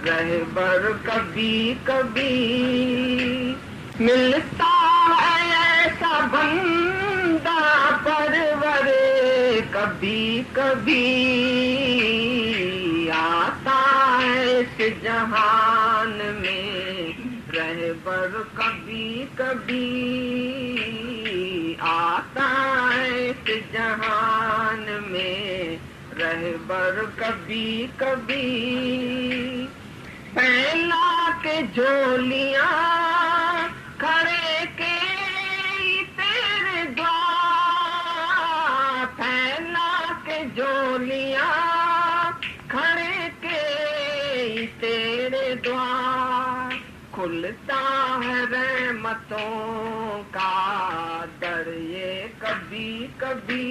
रहबर कभी कभी मिलता है ऐसा बंदा परवरे, कभी कभी आता है इस जहान में। रहबर कभी कभी आता है इस जहान में। रहबर कभी कभी फैला के झोलियां खड़े के तेरे द्वार, फैला के झोलियां खड़े के तेरे द्वार। खुलता है रहमतों का दर ये कभी कभी,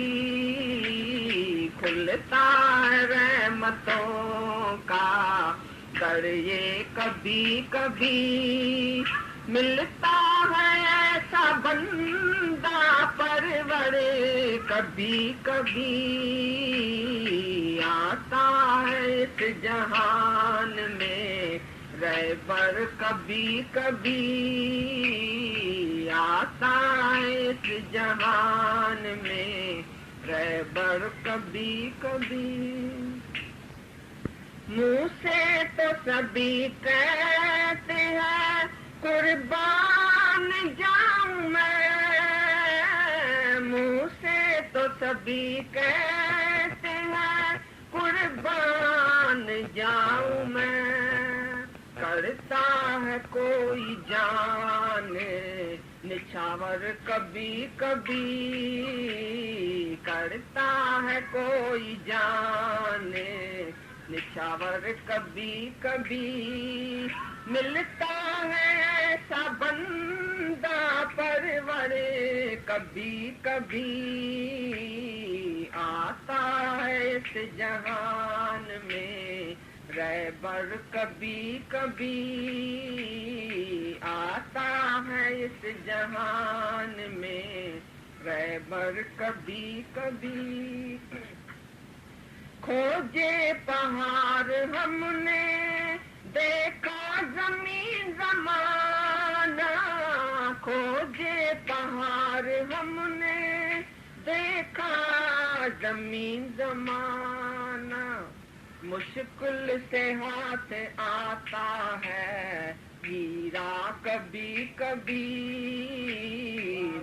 खुलता है रहमतों का दर ये कभी कभी। मिलता है ऐसा बंदा परवरे, कभी कभी आता है इस जहान में। रहबर कभी कभी आता है इस जहान में। रहबर कभी कभी मुँह से तो सभी कहते हैं कुर्बान जाऊं मैं, मुँह से तो सभी कहते हैं कुर्बान जाऊं मैं। करता है कोई जाने निछावर कभी कभी, करता है कोई जाने निछावर कभी कभी। मिलता है ऐसा बंदा परवरे, कभी कभी आता है इस जहान में। रहबर कभी कभी आता है इस जहान में। रहबर कभी कभी खोजे पहाड़ हमने देखा जमीन जमाना, खोजे पहाड़ हमने देखा जमीन जमाना। मुश्किल से हाथ आता है हीरा कभी कभी,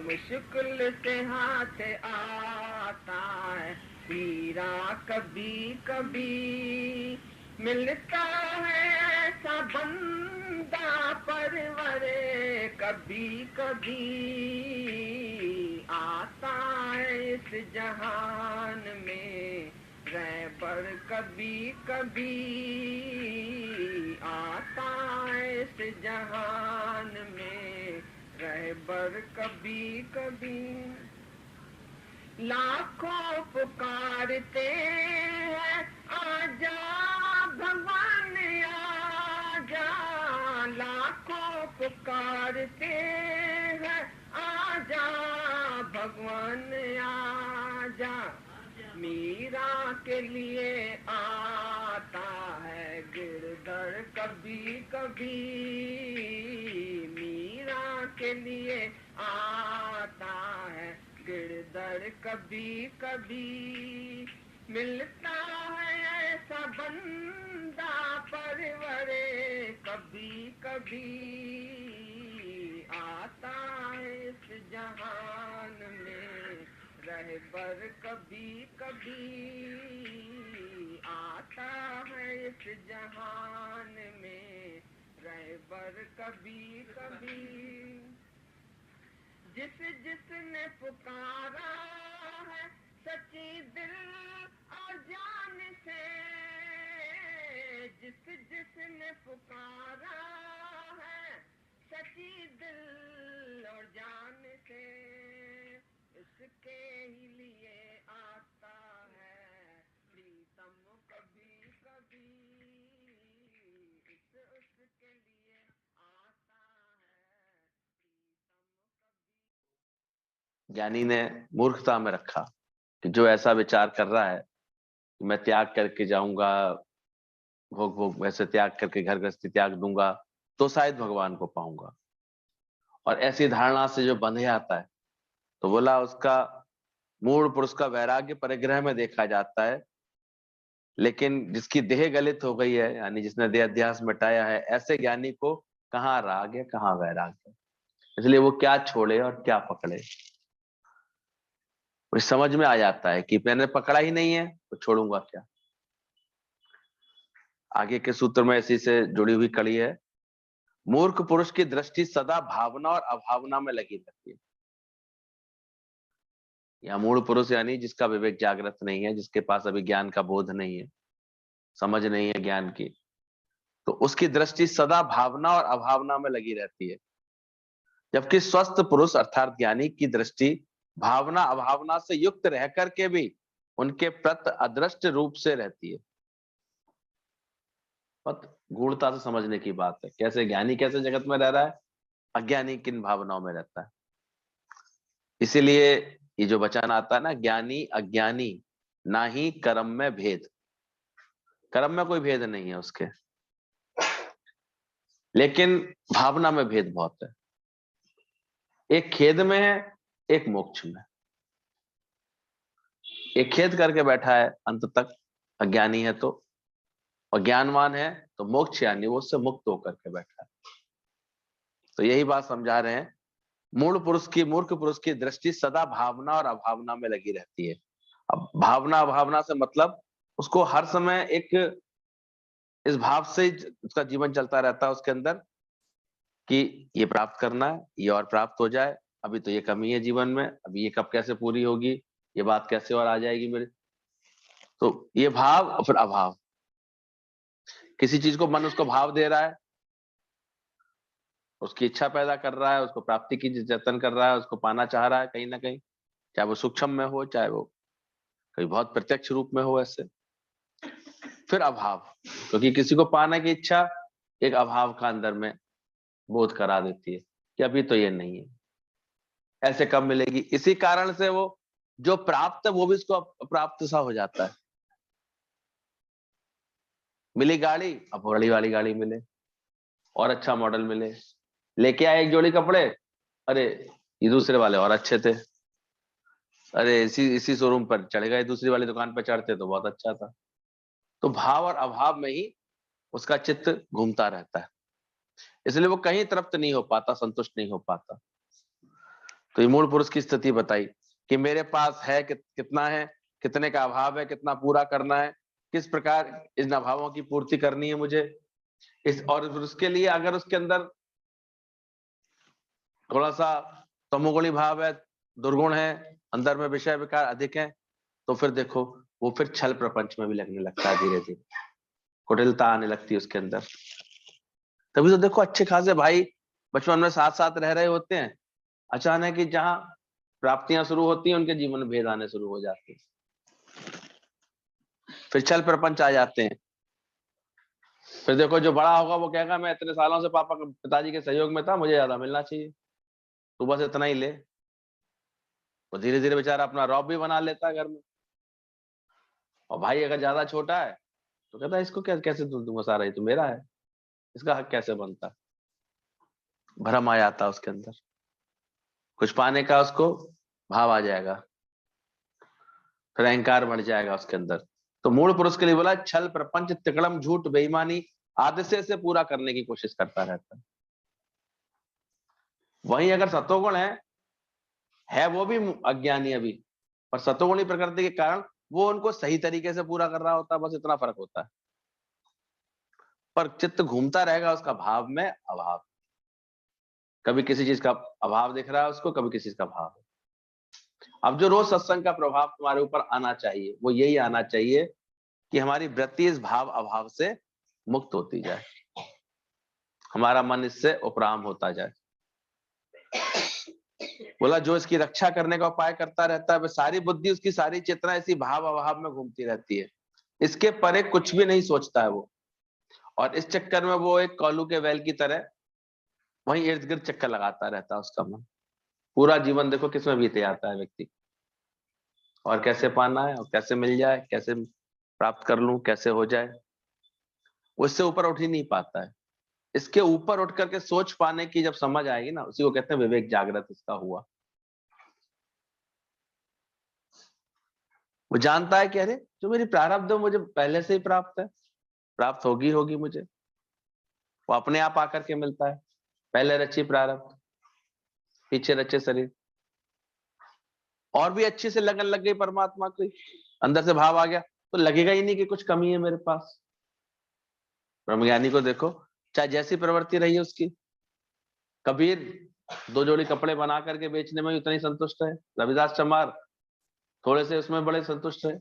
मुश्किल से हाथ आता है हीरा कभी कभी। मिलता है ऐसा बंदा परवरे, कभी कभी आता है इस जहान में। रहबर कभी कभी आता है इस जहान में। रहबर कभी कभी लाखों पुकारते हैं आजा भगवान आजा, लाखों पुकारते हैं आजा भगवान आजा। मीरा के लिए आता है गिरधर कभी कभी, मीरा के लिए आता है गिरधर कभी कभी। मिलता है ऐसा बंदा परवरे, कभी कभी आता है इस जहान में। रहबर कभी कभी आता है इस जहान में। रहबर कभी कभी जिस जिसने पुकारा है सच्ची दिल और जान से, जिस जिसने पुकारा है सच्ची दिल और जान से, उसके ही लिए आता है प्रीतम कभी कभी, उसके लिए आता है प्रीतम कभी। ज्ञानी ने मूर्खता में रखा कि जो ऐसा विचार कर रहा है कि मैं त्याग करके जाऊंगा, भोग भोग वैसे त्याग करके घर गृहस्थी त्याग दूंगा तो शायद भगवान को पाऊंगा। और ऐसी धारणा से जो बंधे आता है, तो बोला उसका मूल पुरुष का वैराग्य परिग्रह में देखा जाता है, लेकिन जिसकी देह गलित हो गई है, यानी जिसने देह अध्यास मिटाया है, ऐसे ज्ञानी को कहाँ राग है, कहाँ वैराग्य है। इसलिए वो क्या छोड़े और क्या पकड़े, मुझे समझ में आ जाता है कि मैंने पकड़ा ही नहीं है तो छोड़ूंगा क्या। आगे के सूत्र में इसी से जुड़ी हुई कड़ी है। मूर्ख पुरुष की दृष्टि सदा भावना और अभावना में लगी रहती है। या मूढ़ पुरुष यानी जिसका विवेक जागृत नहीं है, जिसके पास अभी ज्ञान का बोध नहीं है, समझ नहीं है ज्ञान की, तो उसकी दृष्टि सदा भावना और अभावना में लगी रहती है। जबकि स्वस्थ पुरुष अर्थात ज्ञानी की दृष्टि भावना अभावना से युक्त रह करके भी उनके प्रति अदृष्ट रूप से रहती है। बहुत गूढ़ता से समझने की बात है। कैसे ज्ञानी कैसे जगत में रह रहा है, अज्ञानी किन भावनाओं में रहता है। इसीलिए ये जो वचन आता है ना, ज्ञानी अज्ञानी ना ही कर्म में भेद, कर्म में कोई भेद नहीं है उसके, लेकिन भावना में भेद बहुत है। एक खेद में है, एक मोक्ष में। एक खेद करके बैठा है अंत तक, अज्ञानी है तो, और ज्ञानवान है तो मोक्ष यानी वो उससे मुक्त होकर के बैठा है। तो यही बात समझा रहे हैं। मूर्ख पुरुष की दृष्टि सदा भावना और अभावना में लगी रहती है। अब भावना अभावना से मतलब उसको हर समय एक इस भाव से उसका जीवन चलता रहता है उसके अंदर कि ये प्राप्त करना है, ये और प्राप्त हो जाए, अभी तो ये कमी है जीवन में, अभी ये कब कैसे पूरी होगी, ये बात कैसे और आ जाएगी मेरे। तो ये भाव और फिर अभाव, किसी चीज को मन उसको भाव दे रहा है, उसकी इच्छा पैदा कर रहा है, उसको प्राप्ति की जतन कर रहा है, उसको पाना चाह रहा है कहीं ना कहीं, चाहे वो सूक्ष्म में हो, चाहे वो कहीं बहुत प्रत्यक्ष रूप में हो। ऐसे फिर अभाव, क्योंकि किसी को पाने की इच्छा एक अभाव का अंदर में बोध करा देती है कि अभी तो ये नहीं है, ऐसे कब मिलेगी। इसी कारण से वो जो प्राप्त है वो भी उसको अप्राप्त सा हो जाता है। मिली गाड़ी, अब बड़ी वाली गाड़ी मिले और अच्छा मॉडल मिले, लेके आए एक जोड़ी कपड़े, अरे ये दूसरे वाले और अच्छे थे, अरे इसी इसी शोरूम पर चढ़ गए, दूसरी वाली दुकान पर चढ़ते तो बहुत अच्छा था। तो भाव और अभाव में ही उसका चित्त घूमता रहता है, इसलिए वो कहीं तृप्त नहीं हो पाता, संतुष्ट नहीं हो पाता। तो ये मूल पुरुष की स्थिति बताई कि मेरे पास है कितना है, कितने का अभाव है, कितना पूरा करना है, किस प्रकार इन अभावों की पूर्ति करनी है मुझे। इस और उसके लिए अगर उसके अंदर थोड़ा सा तमोगुणी भाव है, दुर्गुण है, अंदर में विषय विकार अधिक है, तो फिर देखो वो फिर छल प्रपंच में भी लगने लगता है, धीरे धीरे कुटिलता आने लगती है उसके अंदर। तभी तो देखो अच्छे खासे भाई बचपन में साथ साथ रह रहे होते हैं, अचानक ही जहां प्राप्तियां शुरू होती हैं उनके जीवन में भेद आने शुरू हो जाते हैं, फिर छल प्रपंच आ जाते हैं। फिर देखो जो बड़ा होगा वो कहेगा मैं इतने सालों से पापा पिताजी के सहयोग में था, मुझे ज्यादा मिलना चाहिए, तू बस इतना ही ले। वो धीरे धीरे बेचारा अपना रौब भी बना लेता है घर में। और भाई अगर ज्यादा छोटा है तो कहता है इसको कैसे दूंगा सारा, ये तो मेरा है, इसका हक कैसे बनता। भ्रम आ जाता उसके अंदर, कुछ पाने का उसको भाव आ जाएगा, फिर अहंकार बढ़ जाएगा उसके अंदर। तो मूल पुरुष के लिए बोला छल प्रपंच तिकड़म झूठ बेईमानी आदि से पूरा करने की कोशिश करता रहता है। वहीं अगर सतोगुण है वो भी अज्ञानी अभी, पर सतोगुणी प्रकृति के कारण वो उनको सही तरीके से पूरा कर रहा होता है, बस इतना फर्क होता है। पर चित्त घूमता रहेगा उसका भाव में अभाव, कभी किसी चीज का अभाव दिख रहा है उसको, कभी किसी चीज का भाव है। अब जो रोज सत्संग का प्रभाव तुम्हारे ऊपर आना चाहिए वो यही आना चाहिए कि हमारी वृत्ति इस भाव अभाव से मुक्त होती जाए, हमारा मन इससे उपराम होता जाए। बोला जो इसकी रक्षा करने का उपाय करता रहता है, वह सारी बुद्धि उसकी सारी चेतना इसी भाव अभाव में घूमती रहती है, इसके परे कुछ भी नहीं सोचता है वो। और इस चक्कर में वो एक कोल्हू के बैल की तरह वहीं इर्द गिर्द चक्कर लगाता रहता है उसका मन। पूरा जीवन देखो किसमें बीते जाता है व्यक्ति, और कैसे पाना है, और कैसे मिल जाए, कैसे प्राप्त कर लूं, कैसे हो जाए। वो इससे ऊपर उठ ही नहीं पाता है। इसके ऊपर उठ करके सोच पाने की जब समझ आएगी ना, उसी को कहते हैं विवेक जागृत इसका हुआ। वो जानता है कि अरे जो मेरी प्रारब्ध है मुझे पहले से ही प्राप्त है, प्राप्त होगी होगी मुझे, वो अपने आप आकर के मिलता है। पहले रची प्रारब्ध, पीछे रचे शरीर, और भी अच्छे से लगन लग गई परमात्मा की, अंदर से भाव आ गया, तो लगेगा ही नहीं कि कुछ कमी है मेरे पास। ब्रह्मज्ञानी को देखो, चाहे जैसी प्रवृत्ति रही है उसकी, कबीर 2 जोड़ी कपड़े बना करके बेचने में उतना ही संतुष्ट है, रविदास चमार थोड़े से उसमें बड़े संतुष्ट है।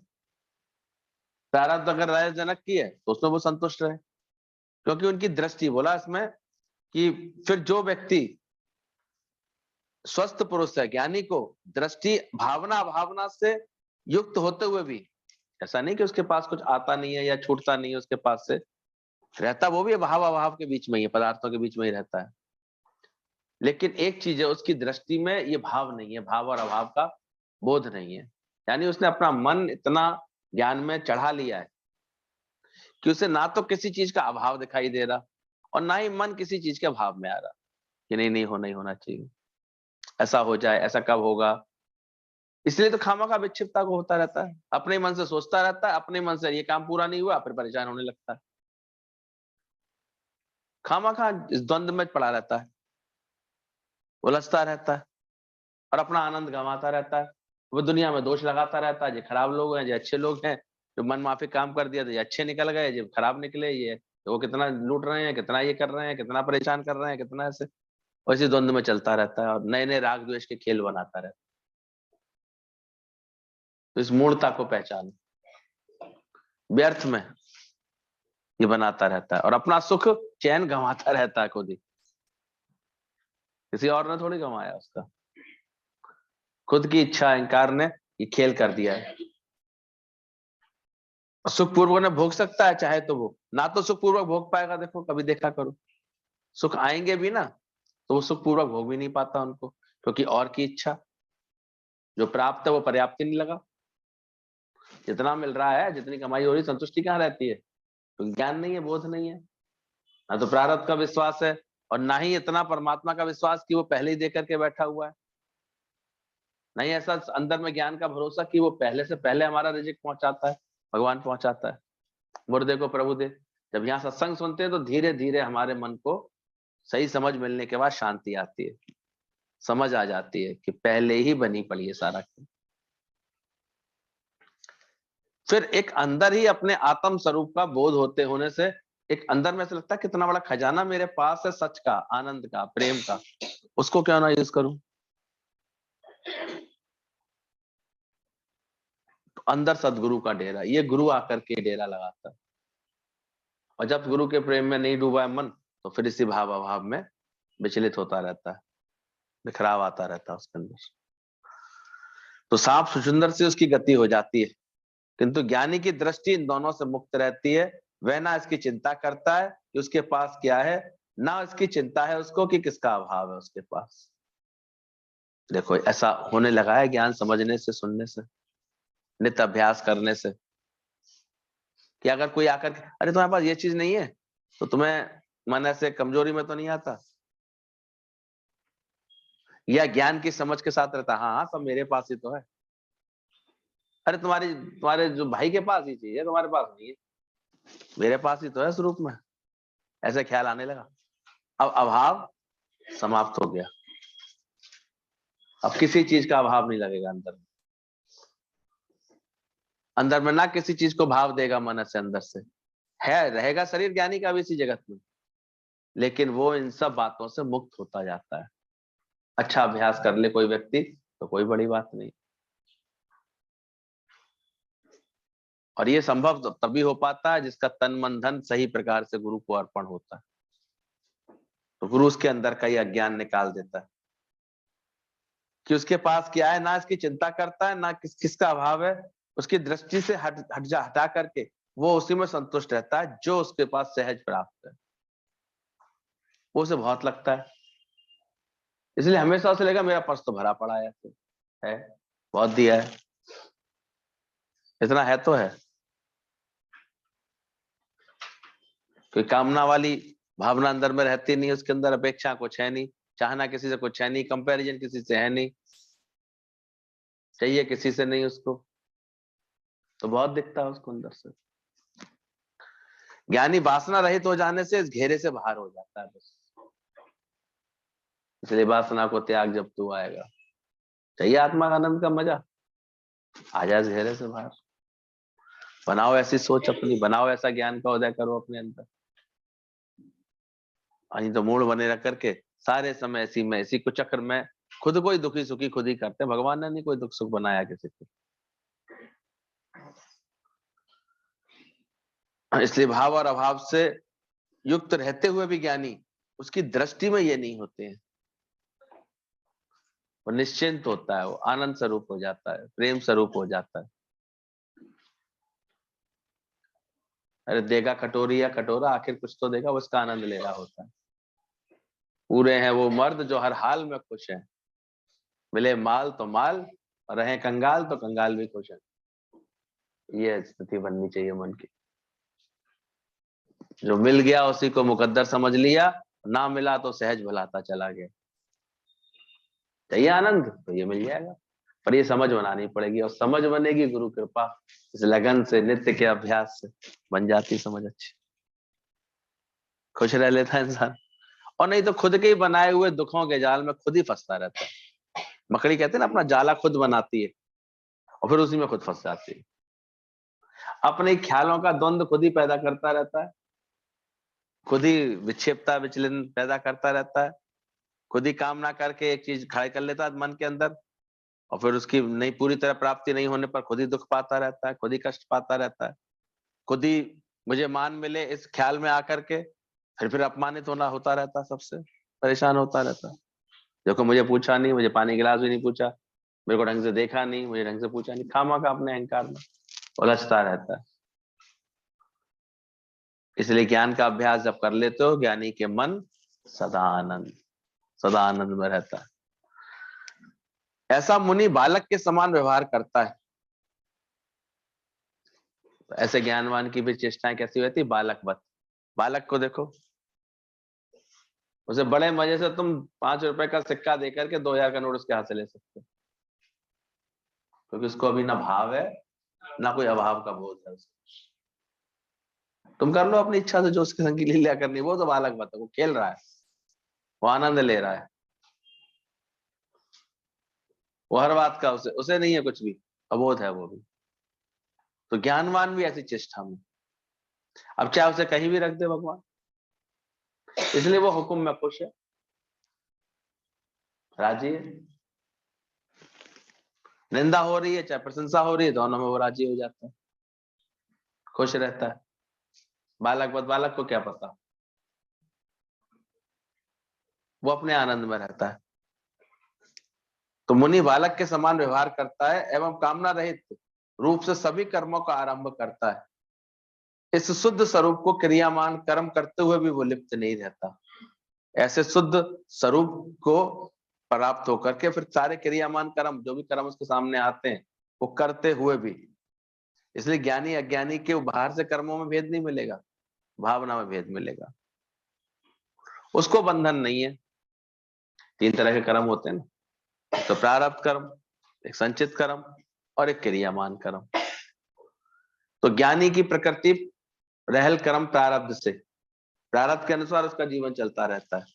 प्रारब्ध अगर राय जनक की है तो उसमें वो संतुष्ट रहे, क्योंकि उनकी दृष्टि, बोला इसमें कि फिर जो व्यक्ति स्वस्थ पुरुष है, ज्ञानी को दृष्टि भावना भावना से युक्त होते हुए भी, ऐसा नहीं कि उसके पास कुछ आता नहीं है या छूटता नहीं है, उसके पास से रहता, वो भी भाव अभाव के बीच में ही है, पदार्थों के बीच में ही रहता है। लेकिन एक चीज है, उसकी दृष्टि में ये भाव नहीं है, भाव और अभाव का बोध नहीं है। यानी उसने अपना मन इतना ज्ञान में चढ़ा लिया है कि उसे ना तो किसी चीज का अभाव दिखाई दे रहा, और ना ही मन किसी चीज के अभाव में आ रहा कि नहीं नहीं होना ही होना चाहिए, ऐसा हो जाए, ऐसा कब होगा। इसलिए तो खामखा विक्षिप्तता को होता रहता है, अपने मन से सोचता रहता है, अपने मन से ये काम पूरा नहीं हुआ, फिर परेशान होने लगता है, खामखा इस द्वंद में पड़ा रहता है, उलझता रहता है, और अपना आनंद गंवाता रहता है। वो दुनिया में दोष लगाता रहता है, ये खराब लोग हैं, ये अच्छे लोग हैं, जो मन माफिक काम कर दिया तो ये अच्छे निकल गए, ये खराब निकले, ये वो कितना लूट रहे हैं, कितना ये कर रहे हैं, कितना परेशान कर रहे हैं, कितना ऐसे, और इसी द्वंद में चलता रहता है, और नए नए राग द्वेष के खेल बनाता रहता है। तो इस मूर्ता को पहचानो, व्यर्थ में ये बनाता रहता है, और अपना सुख चैन गंवाता रहता है खुद ही, किसी और ने थोड़ी गंवाया उसका, खुद की इच्छा अहंकार ने ये खेल कर दिया है। सुख पूर्वक ने भोग सकता है चाहे तो, वो ना तो सुख पूर्वक भोग पाएगा, देखो कभी देखा करो, सुख आएंगे भी ना तो वो सुख पूर्वक भोग भी नहीं पाता उनको, क्योंकि और की इच्छा, जो प्राप्त है वो पर्याप्त ही नहीं लगा, जितना मिल रहा है, जितनी कमाई हो रही, संतुष्टि कहाँ रहती है, तो ज्ञान नहीं है, बोध नहीं है, ना तो प्रारब्ध का विश्वास है, और ना ही इतना परमात्मा का विश्वास कि वो पहले ही दे करके बैठा हुआ है, नहीं ऐसा अंदर में ज्ञान का भरोसा कि वो पहले से पहले हमारा रिजिक पहुंचाता है, भगवान पहुंचाता है, मुर्दे को प्रभु दे। जब यहाँ सत्संग सुनते हैं तो धीरे धीरे हमारे मन को सही समझ मिलने के बाद शांति आती है, समझ आ जाती है कि पहले ही बनी पड़ी है सारा खेल। फिर एक अंदर ही अपने आत्म स्वरूप का बोध होते होने से एक अंदर में से लगता है कितना बड़ा खजाना मेरे पास है, सच का, आनंद का, प्रेम का, उसको क्यों ना यूज करूं। तो अंदर सदगुरु का डेरा, ये गुरु आकर के डेरा लगाता है, और जब गुरु के प्रेम में नहीं डूबा है मन, तो फिर इसी भाव अभाव में विचलित होता रहता है, बिखराव आता रहता है उसके अंदर। तो साफ सुंदर से उसकी गति हो जाती है, किंतु ज्ञानी की दृष्टि इन दोनों से मुक्त रहती है। वह ना इसकी चिंता करता है कि उसके पास क्या है, ना इसकी चिंता है उसको कि किसका अभाव है उसके पास। देखो ऐसा होने लगा है ज्ञान समझने से, सुनने से, नित्य अभ्यास करने से, कि अगर कोई आकर के अरे तुम्हारे पास ये चीज नहीं है, तो तुम्हें मन ऐसे कमजोरी में तो नहीं आता, या ज्ञान की समझ के साथ रहता, हाँ हाँ सब मेरे पास ही तो है, अरे तुम्हारे जो भाई के पास ही चीज है, तुम्हारे पास नहीं है, मेरे पास ही तो है स्वरूप में, ऐसे ख्याल आने लगा। अब अभाव समाप्त हो गया, अब किसी चीज का अभाव नहीं लगेगा अंदर में, अंदर में ना किसी चीज को भाव देगा मन से, अंदर से है रहेगा शरीर ज्ञानी का भी इसी जगत में, लेकिन वो इन सब बातों से मुक्त होता जाता है। अच्छा अभ्यास कर ले कोई व्यक्ति तो कोई बड़ी बात नहीं, और ये संभव तभी हो पाता है जिसका तन मन धन सही प्रकार से गुरु को अर्पण होता है, तो गुरु उसके अंदर का ये अज्ञान निकाल देता है कि उसके पास क्या है, ना इसकी चिंता करता है, ना किसका अभाव है, उसकी दृष्टि से हटा करके वो उसी में संतुष्ट रहता है जो उसके पास सहज प्राप्त है, वो उसे बहुत लगता है। इसलिए हमेशा उसे लगेगा मेरा पर्स तो भरा पड़ा है, बहुत दिया है, इतना है तो है। कोई कामना वाली भावना अंदर में रहती नहीं, उसके अंदर अपेक्षा कुछ है नहीं, चाहना किसी से कुछ है नहीं, कंपैरिजन किसी से है नहीं, चाहिए किसी से नहीं उसको, तो बहुत दिखता है उसको अंदर से। ज्ञानी वासना रहित हो जाने से इस घेरे से बाहर हो जाता है बस। इसलिए वासना को त्याग जब तू आएगा, चाहिए आत्मा का आनंद का मजा, आ जा इस घेरे से बाहर। बनाओ ऐसी सोच अपनी, बनाओ ऐसा ज्ञान का उदय करो अपने अंदर। नहीं तो मूड बने रख करके सारे समय ऐसी में इसी को चक्र में खुद को ही दुखी सुखी खुद ही करते हैं। भगवान ने नहीं कोई दुख सुख बनाया किसी को। इसलिए भाव और अभाव से युक्त रहते हुए भी ज्ञानी उसकी दृष्टि में ये नहीं होते हैं, वो निश्चिंत होता है, वो आनंद स्वरूप हो जाता है, प्रेम स्वरूप हो जाता है। अरे देगा कटोरी या कटोरा, आखिर कुछ तो देगा, वो उसका आनंद ले रहा होता है। पूरे हैं वो मर्द जो हर हाल में खुश है, मिले माल तो माल और रहे कंगाल तो कंगाल भी खुश है। ये स्थिति बननी चाहिए मन की। जो मिल गया उसी को मुकद्दर समझ लिया, ना मिला तो सहज भुलाता चला गया। चाहिए आनंद तो ये मिल जाएगा, पर ये समझ बनानी पड़ेगी, और समझ बनेगी गुरु कृपा, इस लगन से, नित्य के अभ्यास से बन जाती समझ अच्छी, खुश रह लेता है इंसान। और नहीं तो खुद के ही बनाए हुए दुखों के जाल में खुद ही फंसता रहता है। मकड़ी कहते हैं ना, अपना जाला खुद बनाती है और फिर उसी में खुद फंस जाती है। अपने ख्यालों का द्वंद्व खुद ही पैदा करता रहता है, खुद ही विक्षेपता विचलन पैदा करता रहता है, खुद ही कामना करके एक चीज खड़ा कर लेता है मन के अंदर, और फिर उसकी नहीं पूरी तरह प्राप्ति नहीं होने पर खुद ही दुख पाता रहता है, खुद ही कष्ट पाता रहता है, खुद ही मुझे मान मिले इस ख्याल में आकर के फिर अपमानित होना होता रहता है, सबसे परेशान होता रहता है। देखो मुझे पूछा नहीं, मुझे पानी गिलास भी नहीं पूछा, मेरे को ढंग से देखा नहीं, मुझे ढंग से पूछा नहीं, खामा का अपने अहंकार में उलझता रहता है। इसलिए ज्ञान का अभ्यास जब कर लेते हो, ज्ञानी के मन सदा आनंद में रहता है। ऐसा मुनि बालक के समान व्यवहार करता है। ऐसे ज्ञानवान की भी चेष्टाएं कैसी होती है, बालकवत। बालक को देखो, उसे बड़े मजे से तुम 5 रुपए का सिक्का देकर के 2000 का नोट उसके हाथ से ले सकते हो, क्योंकि उसको अभी ना भाव है ना कोई अभाव का बोध है उसको। तुम कर लो अपनी इच्छा से जो उसके संग की लीला करनी, वो तो बालक बता, वो खेल रहा है, वो आनंद ले रहा है, वो हर बात का उसे नहीं है कुछ भी, अबोध है वो भी। तो ज्ञानवान भी ऐसी चेष्टा में, अब चाहे उसे कहीं भी रख दे भगवान, इसलिए वो हुक्म में खुश है, राजी है। निंदा हो रही है चाहे प्रशंसा हो रही है, दोनों में वो राजी हो जाता है, खुश रहता है। बालक को क्या पता, वो अपने आनंद में रहता है। तो मुनि बालक के समान व्यवहार करता है एवं कामना रहित रूप से सभी कर्मों का आरंभ करता है। इस शुद्ध स्वरूप को क्रियामान कर्म करते हुए भी वो लिप्त नहीं रहता। ऐसे शुद्ध स्वरूप को प्राप्त होकर के फिर सारे क्रियामान कर्म, जो भी कर्म उसके सामने आते हैं, वो करते हुए भी। इसलिए ज्ञानी अज्ञानी के बाहर से कर्मों में भेद नहीं मिलेगा, भावना में भेद मिलेगा। उसको बंधन नहीं है। 3 तरह के कर्म होते हैं ना, तो प्रारब्ध कर्म, एक संचित कर्म और एक क्रियामान कर्म। तो ज्ञानी की प्रकृति रहल कर्म प्रारब्ध से, प्रारब्ध के अनुसार उसका जीवन चलता रहता है।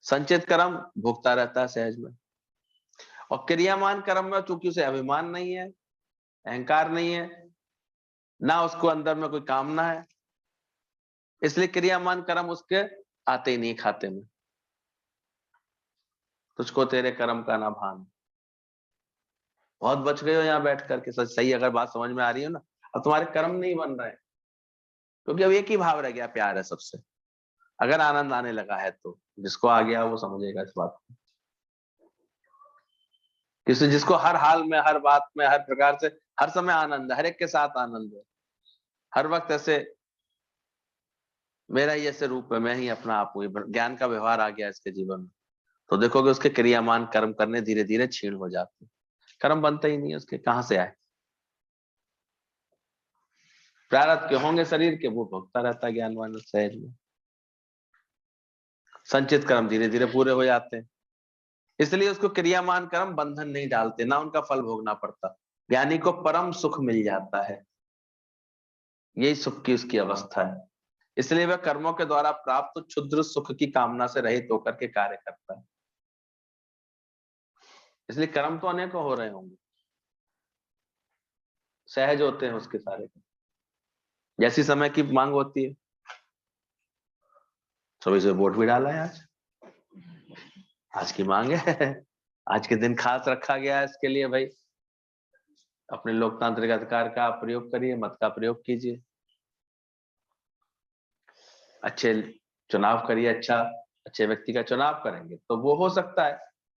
संचित कर्म भोगता रहता है सहज में, और क्रियामान कर्म में चूंकि उसे अभिमान नहीं है, अहंकार नहीं है, ना उसको अंदर में कोई कामना है, इसलिए क्रियामान कर्म उसके आते ही नहीं खाते में। तुझको तेरे कर्म का ना भान। बहुत बच गए हो यहाँ बैठ करके, सही अगर बात समझ में आ रही हो ना। अब तुम्हारे कर्म नहीं बन रहे, क्योंकि अब एक ही भाव रह गया, प्यार है सबसे। अगर आनंद आने लगा है तो जिसको आ गया वो समझेगा इस बात को। किसी जिसको हर हाल में, हर बात में, हर प्रकार से, हर समय आनंद है, हर एक के साथ आनंद है, हर वक्त ऐसे मेरा ही ऐसे रूप है, मैं ही अपना आप हूँ, ज्ञान का व्यवहार आ गया इसके जीवन में, तो देखोगे उसके क्रियामान कर्म करने धीरे धीरे क्षीण हो जाते, कर्म बनते ही नहीं है उसके, कहां से आए। प्रारब्ध के होंगे शरीर के, वो भोगता रहता है ज्ञानवान सहज में। संचित कर्म धीरे धीरे पूरे हो जाते हैं, इसलिए उसको क्रियामान कर्म बंधन नहीं डालते, ना उनका फल भोगना पड़ता। ज्ञानी को परम सुख मिल जाता है, यही सुख की उसकी अवस्था है। इसलिए वह कर्मों के द्वारा प्राप्त क्षुद्र सुख की कामना से रहित होकर के कार्य करता है। इसलिए कर्म तो अनेकों हो रहे होंगे, सहज होते हैं उसके सारे, जैसी समय की मांग होती है। सुबह से वोट भी डाला है, आज की मांग है, आज के दिन खास रखा गया है इसके लिए। भाई अपने लोकतांत्रिक अधिकार का प्रयोग करिए, मत का प्रयोग कीजिए, अच्छे चुनाव करिए, अच्छे व्यक्ति का चुनाव करेंगे तो वो हो सकता है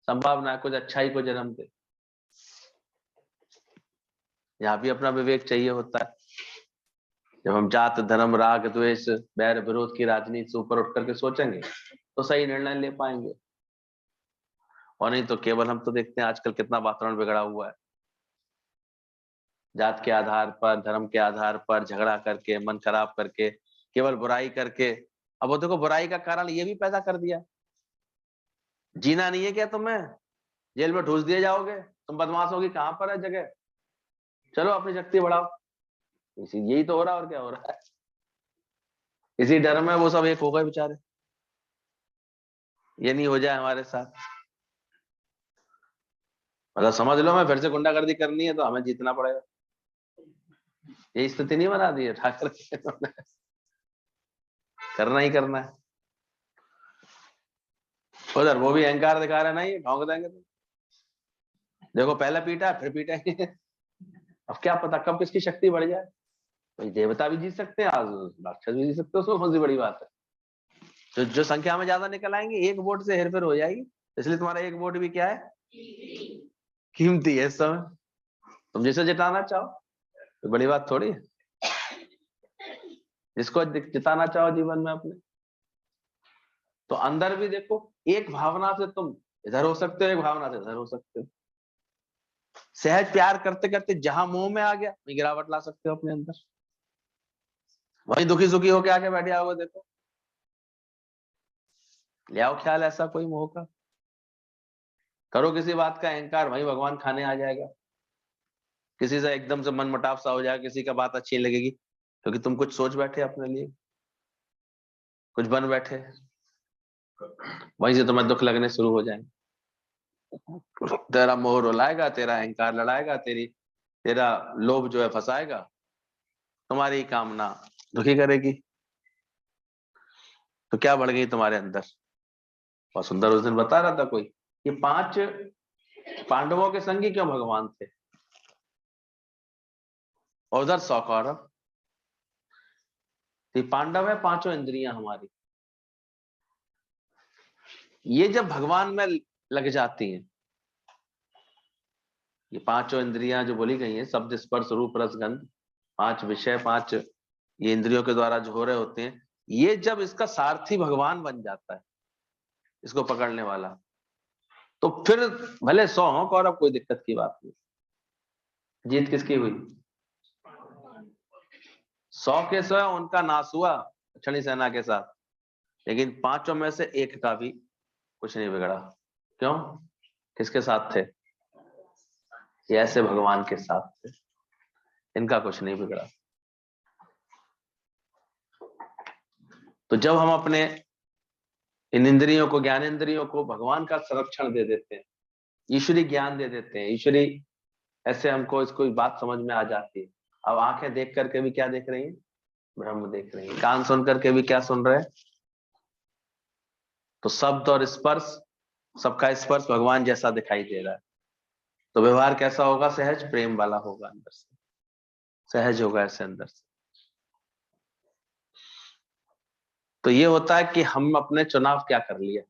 संभावना है कुछ अच्छाई को जन्म दे। यहाँ भी अपना विवेक चाहिए होता है। जब हम जात धर्म राग द्वेष बैर विरोध की राजनीति से ऊपर उठ करके सोचेंगे तो सही निर्णय ले पाएंगे, और नहीं तो केवल हम तो देखते हैं आजकल कितना वातावरण बिगड़ा हुआ है, जात के आधार पर, धर्म के आधार पर झगड़ा करके, मन खराब करके, केवल बुराई करके। अब वो देखो बुराई का कारण ये भी पैदा कर दिया, जीना नहीं है क्या तुम्हें, जेल में ठूस दिए जाओगे, तुम बदमाश होगी, कहां पर है जगह, चलो अपनी शक्ति बढ़ाओ। यही तो हो रहा है, और क्या हो रहा है। इसी डर में वो सब एक हो गए बेचारे, ये नहीं हो जाए हमारे साथ। मतलब समझ लो मैं फिर से गुंडागर्दी करनी है तो हमें जीतना पड़ेगा, ये स्थिति नहीं बना दी है ठाकर करना ही करना है। उधर वो भी अहंकार दिखा रहे, नहीं भौंक देंगे तो देखो पहले पीटा फिर पीटेंगे। अब क्या पता कब किसकी शक्ति बढ़ जाए, भाई देवता भी जीत सकते हैं, आज राक्षस भी जीत सकते हैं, उसमें कौन सी बड़ी बात है। जो संख्या में ज्यादा निकल आएंगे, एक वोट से हेरफेर हो जाएगी, इसलिए तुम्हारा एक वोट भी क्या है, कीमती है इस समय, तुम जिसे जिताना चाहो, तो बड़ी बात थोड़ी है। जिसको जिताना चाहो जीवन में अपने, तो अंदर भी देखो, एक भावना से तुम इधर हो सकते हो, एक भावना से इधर हो सकते हो। सहज प्यार करते करते जहां मोह में आ गया, वहीं गिरावट ला सकते हो अपने अंदर, वहीं दुखी सुखी होके आके बैठे आओगे। देखो ले आओ ख्याल ऐसा कोई मोह का, करो किसी बात का अहंकार, वहीं भगवान खाने आ जाएगा। किसी से एकदम से मन मुटाव सा हो जाएगा, किसी का बात अच्छी लगेगी क्योंकि तुम कुछ सोच बैठे अपने लिए, कुछ बन बैठे, वहीं से तुम्हें दुख लगने शुरू हो जाएंगे। तेरा मोह रुलाएगा, तेरा अहंकार लड़ाएगा, तेरा लोभ जो है फंसाएगा, तुम्हारी कामना दुखी करेगी। तो क्या बढ़ गई तुम्हारे अंदर। बहुत सुंदर उस दिन बता रहा था कोई, ये 5 पांडवों के संगी क्यों भगवान थे, और उधर 100 कौरव। तो पांडव है 5 इंद्रियां हमारी, ये जब भगवान में लग जाती हैं, ये 5 इंद्रियां जो बोली गई हैं, शब्द स्पर्श रूप रस गंध, 5 विषय, 5 ये इंद्रियों के द्वारा जो हो रहे होते हैं, ये जब इसका सारथी भगवान बन जाता है, इसको पकड़ने वाला, तो फिर भले 100 हो कौरव, कोई दिक्कत की बात नहीं। जीत किसकी हुई, 100 के 100 उनका नाश हुआ दक्षिणी सेना के साथ, लेकिन 5 में से एक का भी कुछ नहीं बिगड़ा। क्यों, किसके साथ थे, ये ऐसे भगवान के साथ थे, इनका कुछ नहीं बिगड़ा। तो जब हम अपने इन इंद्रियों को, ज्ञानेंद्रियों को भगवान का संरक्षण दे देते हैं, ईश्वरी ज्ञान दे देते हैं, ईश्वरी ऐसे हमको इसको बात समझ में आ जाती है। अब आंखें देख करके भी क्या देख रही हैं, ब्रह्म देख रही हैं, कान सुन करके भी क्या सुन रहे हैं, तो शब्द और स्पर्श, सबका स्पर्श भगवान जैसा दिखाई दे रहा है, तो व्यवहार कैसा होगा, सहज प्रेम वाला होगा, अंदर से सहज होगा ऐसे अंदर से। तो ये होता है कि हम अपने चुनाव क्या कर लिया,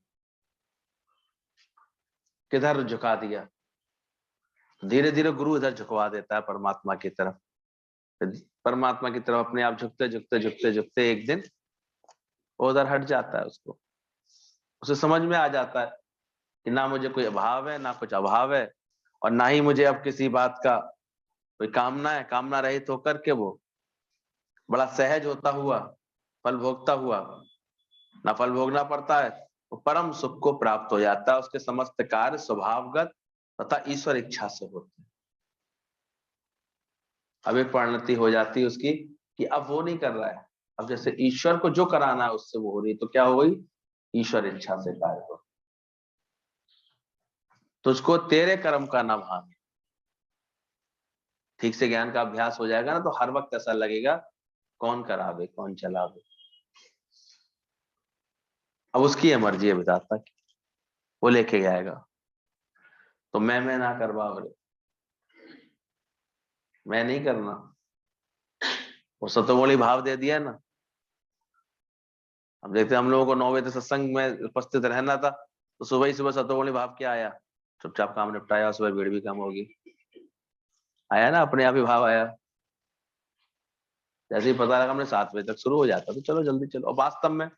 किधर झुका दिया। धीरे धीरे गुरु इधर झुकवा देता है परमात्मा की तरफ, परमात्मा की तरफ अपने आप झुकते झुकते झुकते झुकते एक दिन उधर हट जाता है, उसको उसे समझ में आ जाता है कि ना मुझे कोई अभाव है, ना कुछ अभाव है, और ना ही मुझे अब किसी बात का कोई कामना है। कामना रहित होकर के वो बड़ा सहज होता हुआ, फल भोगता हुआ, ना फल भोगना पड़ता है, वो परम सुख को प्राप्त हो जाता है। उसके समस्त कार्य स्वभावगत तथा ईश्वर इच्छा से होते हैं। अब एक परिणति हो जाती है उसकी कि अब वो नहीं कर रहा है, अब जैसे ईश्वर को जो कराना है उससे वो हो रही, तो क्या हो गई, ईश्वर इच्छा से कार्य हो। तुझको तेरे कर्म का न भान, ठीक से ज्ञान का अभ्यास हो जाएगा ना, तो हर वक्त ऐसा लगेगा कौन करावे कौन चलावे। अब उसकी है मर्जी है विधाता की, वो लेके जाएगा। तो मैं ना करवा रे, मैं नहीं करना, वो सतोगुणी भाव दे दिया ना। अब देखते हम लोगों को 9 बजे तक सत्संग में उपस्थित रहना था, तो सुबह ही सुबह सतोगुणी भाव क्या आया, चुपचाप काम निपटाया, सुबह भीड़ भी कम होगी, आया ना, अपने आप ही भाव आया। जैसे ही पता लगा हमने 7 बजे तक शुरू हो जाता तो चलो जल्दी चलो, और वास्तव में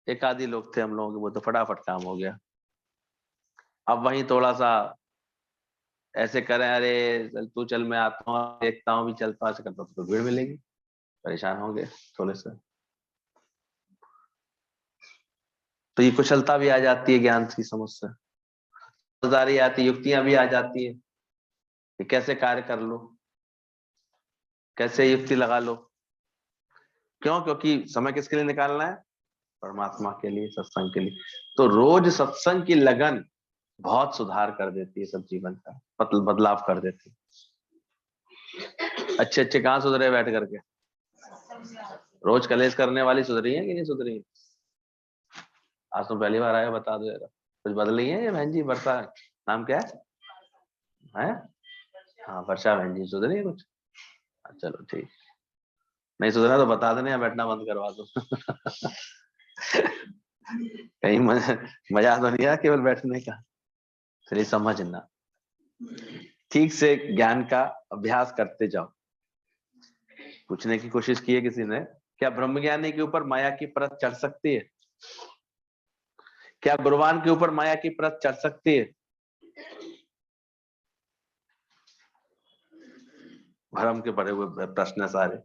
एक आदि लोग थे हम लोगों के, वो तो फटाफट काम हो गया। अब वही थोड़ा सा ऐसे करें, अरे चल तू चल मैं आता हूँ देखता हूँ भी चलता हूँ, ऐसे करता तो भीड़ मिलेगी, परेशान हो गए थोड़े से। तो ये कुशलता भी आ जाती है ज्ञान की समझ से, समझदारी आती, युक्तियां भी आ जाती है कि कैसे कार्य कर लो, कैसे युक्ति लगा लो। क्यों? क्योंकि समय किसके लिए निकालना है, परमात्मा के लिए, सत्संग के लिए। तो रोज सत्संग की लगन बहुत सुधार कर देती है सब जीवन का, बदलाव कर देती है। अच्छे अच्छे कहाँ सुधरे बैठ करके, रोज कलेश करने वाली सुधरी है कि नहीं सुधरी है? आज तो पहली बार आया, बता दो जरा, कुछ बदली है ये बहन जी? वर्षा नाम क्या है? हाँ वर्षा बहन जी, सुधरी है कुछ? चलो ठीक, नहीं सुधरा तो बता देना या बैठना बंद करवा दो। कहीं मजा तो नहीं आया केवल बैठने का? चलिए समझना, ठीक से ज्ञान का अभ्यास करते जाओ। पूछने की कोशिश की है किसी ने, क्या ब्रह्मज्ञानी के ऊपर माया की परत चढ़ सकती है? क्या गुणवान के ऊपर माया की परत चढ़ सकती है? भ्रम के पड़े हुए प्रश्न सारे।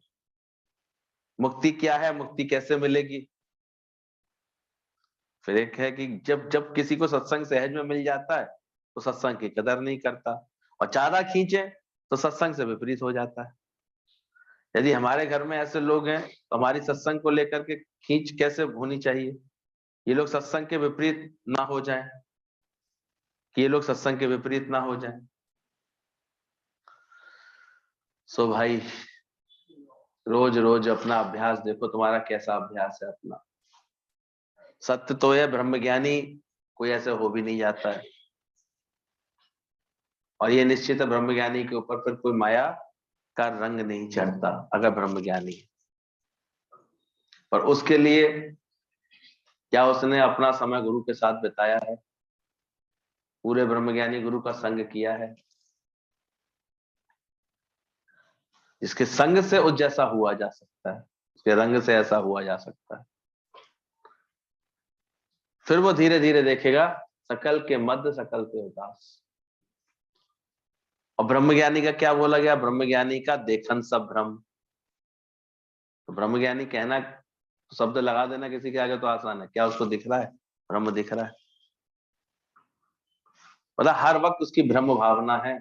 मुक्ति क्या है, मुक्ति कैसे मिलेगी? फिर एक है कि जब जब किसी को सत्संग सहज में मिल जाता है तो सत्संग की कदर नहीं करता, और ज्यादा खींचे तो सत्संग से विपरीत हो जाता है। यदि हमारे घर में ऐसे लोग हैं तो हमारी सत्संग को लेकर के खींच कैसे होनी चाहिए, ये लोग सत्संग के विपरीत ना हो जाए, कि ये लोग सत्संग के विपरीत ना हो जाए। सो भाई रोज रोज अपना अभ्यास देखो, तुम्हारा कैसा अभ्यास है अपना। सत्य तो है, ब्रह्मज्ञानी कोई ऐसे हो भी नहीं जाता है, और ये निश्चित है ब्रह्मज्ञानी के ऊपर फिर कोई माया का रंग नहीं चढ़ता अगर ब्रह्मज्ञानी है। पर उसके लिए क्या उसने अपना समय गुरु के साथ बिताया है, पूरे ब्रह्मज्ञानी गुरु का संग किया है, जिसके संग से उस जैसा हुआ जा सकता है, उसके रंग से ऐसा हुआ जा सकता है। फिर वो धीरे धीरे देखेगा सकल के मध्य सकल के उदास। और ब्रह्मज्ञानी का क्या बोला गया, ब्रह्मज्ञानी का देखन सब भ्रम। तो ब्रह्मज्ञानी कहना, तो शब्द लगा देना किसी के आगे तो आसान है, क्या उसको दिख रहा है? ब्रह्म दिख रहा है, मतलब हर वक्त उसकी ब्रह्म भावना है,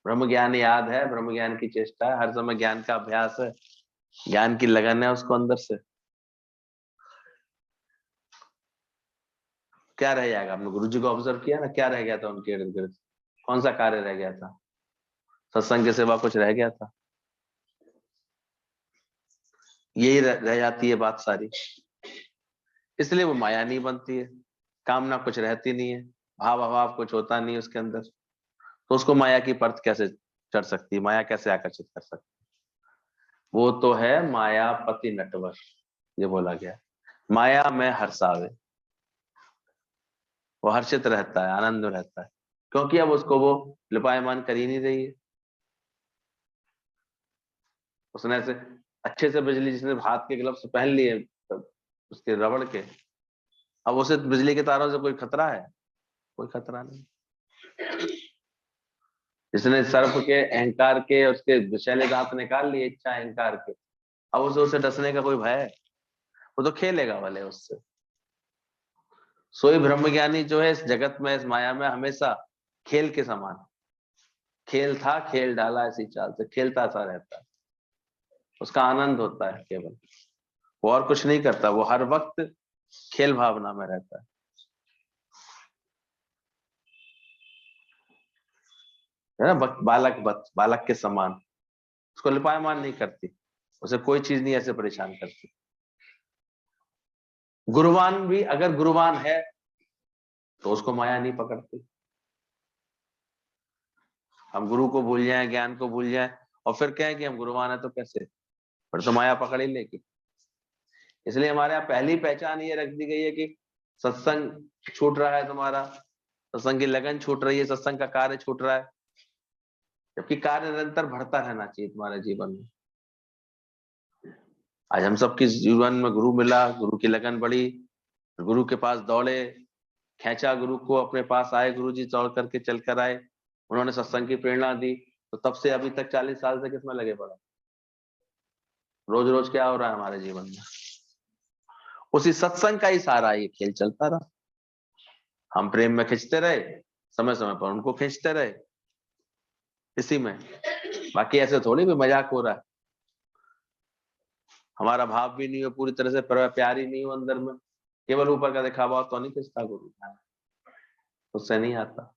ब्रह्म ज्ञान याद है, ब्रह्म ज्ञान की चेष्टा है, हर समय ज्ञान का अभ्यास है, ज्ञान की लगन है उसको अंदर से। क्या रह जाएगा? आपने गुरु जी को ऑब्जर्व किया ना, क्या रह गया था उनके इर्द गिर्द? कौन सा कार्य रह गया था? सत्संग के सिवा कुछ रह गया था? यही रह जाती है बात सारी। इसलिए वो माया नहीं बनती है, कामना कुछ रहती नहीं है, भाव अभाव कुछ होता नहीं उसके अंदर, तो उसको माया की परत कैसे चढ़ सकती है, माया कैसे आकर्षित कर सकती है? वो तो है मायापति नटवर, ये बोला गया, माया में हर्षावे, वो हर्षित रहता है, आनंद में रहता है, क्योंकि अब उसको वो लिपायमान कर ही नहीं रही है। उसने ऐसे अच्छे से बिजली, जिसने हाथ के ग्लव्स पहन लिए उसके रबड़ के, अब उसे बिजली के तारों से कोई खतरा है? कोई खतरा नहीं। जिसने सर्प के अहंकार के उसके विषैले दांत निकाल लिए इच्छा अहंकार के, अब उसे डसने का कोई भय है? वो तो खेलेगा भले उससे। सोई ब्रह्मज्ञानी जो है इस जगत में, इस माया में हमेशा खेल के समान, खेल था खेल डाला ऐसी चाल से खेलता सा रहता है, उसका आनंद होता है केवल, वो और कुछ नहीं करता, वो हर वक्त खेल भावना में रहता है ना। बालक के समान, उसको लिपायमान नहीं करती, उसे कोई चीज नहीं ऐसे परेशान करती। गुरुवान भी अगर गुरुवान है तो उसको माया नहीं पकड़ती। हम गुरु को भूल जाएं, ज्ञान को भूल जाएं और फिर कहें कि हम गुरुवान है तो कैसे, फिर तो माया पकड़ ही लेगी। इसलिए हमारे यहाँ पहली पहचान ये रख दी गई है कि सत्संग छूट रहा है तुम्हारा, सत्संग की लगन छूट रही है, सत्संग का कार्य छूट रहा है, जबकि कार्य निरंतर बढ़ता रहना चाहिए तुम्हारे जीवन में। आज हम सबके जीवन में गुरु मिला, गुरु की लगन बढ़ी, गुरु के पास दौड़े, खेचा गुरु को अपने पास आए, गुरु जी दौड़ करके चल कर आए, उन्होंने सत्संग की प्रेरणा दी, तो तब से अभी तक 40 साल से किसमें लगे पड़ा। रोज रोज क्या हो रहा है हमारे जीवन में, उसी सत्संग का ही सारा ये खेल चलता रहा। हम प्रेम में खींचते रहे, समय समय पर उनको खींचते रहे इसी में, बाकी ऐसे थोड़ी भी मजाक हो रहा है। हमारा भाव भी नहीं हो पूरी तरह से, प्यार ही नहीं हो अंदर में, केवल ऊपर का दिखावा तो नहीं खींचता गुरु, उससे नहीं आता।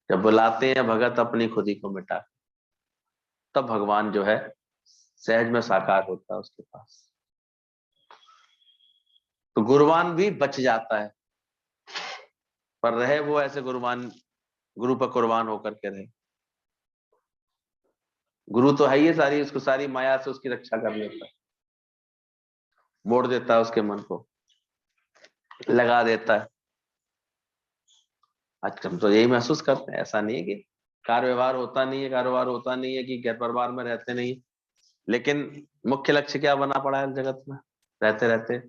जब बुलाते हैं भगत अपनी खुदी को मिटा, तब भगवान जो है सहज में साकार होता है उसके पास। तो गुरुवान भी बच जाता है, पर रहे वो ऐसे गुरुवान, गुरु पर कुर्बान होकर के रहे। गुरु तो है ही सारी, उसको सारी माया से उसकी रक्षा कर लेता है, मोड़ देता है उसके मन को, लगा देता है। आज हम तो यही महसूस करते हैं, ऐसा नहीं है कि कारोबार होता नहीं है, कारोबार होता नहीं है कि घर परिवार में रहते नहीं, लेकिन मुख्य लक्ष्य क्या बना पड़ा है जगत में रहते रहते,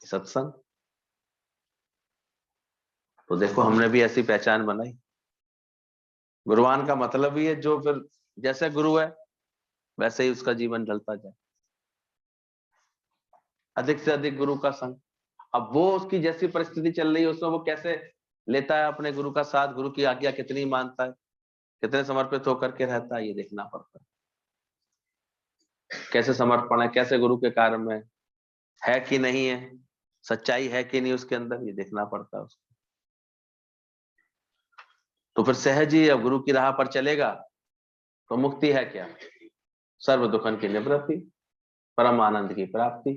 सत्संग। तो देखो हमने भी ऐसी पहचान बनाई। गुरुवान का मतलब ही है जो फिर जैसे गुरु है वैसे ही उसका जीवन ढलता जाए, अधिक से अधिक गुरु का संग। अब वो उसकी जैसी परिस्थिति चल रही है उसमें वो कैसे लेता है अपने गुरु का साथ, गुरु की आज्ञा कितनी मानता है, कितने समर्पित होकर के रहता है, ये देखना पड़ता है। कैसे समर्पण है, कैसे गुरु के कार्य में है कि नहीं है, सच्चाई है कि नहीं उसके अंदर, ये देखना पड़ता है उसको। तो फिर सहज ही अब गुरु की राह पर चलेगा तो मुक्ति है क्या, सर्व दुखन की निवृत्ति, परम आनंद की प्राप्ति,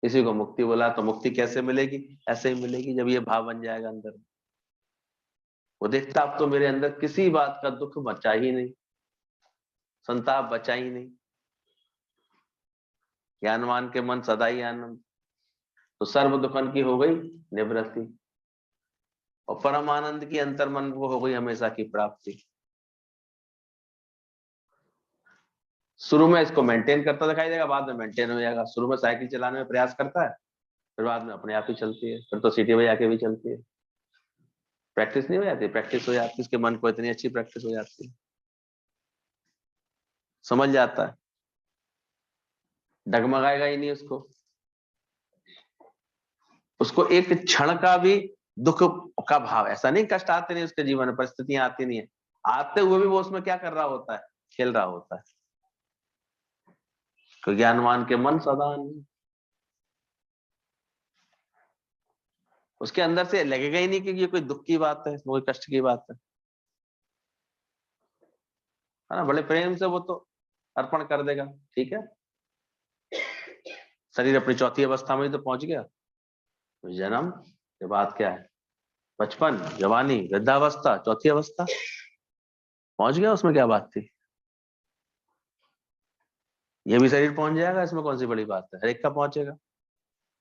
इसी को मुक्ति बोला। तो मुक्ति कैसे मिलेगी, ऐसे ही मिलेगी जब ये भाव बन जाएगा अंदर। वो देखता अब तो मेरे अंदर किसी बात का दुख बचा ही नहीं, संताप बचा ही नहीं, ज्ञानवान के मन सदा ही आनंद, तो सर्व दुखन की हो गई निवृत्ति और परम आनंद की अंतर मन को हो गई हमेशा की प्राप्ति। शुरू में इसको मेंटेन करता दिखाई देगा, बाद में मेंटेन हो जाएगा। शुरू में साइकिल चलाने में प्रयास करता है, फिर बाद में अपने आप ही चलती है, फिर तो सीटी बजा के भी चलती है। प्रैक्टिस नहीं हो जाती, प्रैक्टिस हो जाती है, इसके मन को इतनी अच्छी प्रैक्टिस हो जाती है, समझ जाता है, डगमगाएगा ही नहीं उसको। उसको एक क्षण का भी दुख का भाव, ऐसा नहीं कष्ट आते नहीं उसके जीवन में, परिस्थितियां आती नहीं है, आते हुए भी वो उसमें क्या कर रहा होता है, खेल रहा होता है। तो ज्ञानवान के मन सदा नहीं, उसके अंदर से लगेगा ही नहीं कि ये कोई दुख की बात है, कोई कष्ट की बात है ना। बड़े प्रेम से वो तो अर्पण कर देगा, ठीक है। शरीर अपनी चौथी अवस्था में ही तो पहुंच गया, तो जन्म के बाद क्या है, बचपन, जवानी, वृद्धावस्था, चौथी अवस्था पहुंच गया, उसमें क्या बात थी। ये भी शरीर पहुंच जाएगा, इसमें कौन सी बड़ी बात है, हर एक का पहुंचेगा।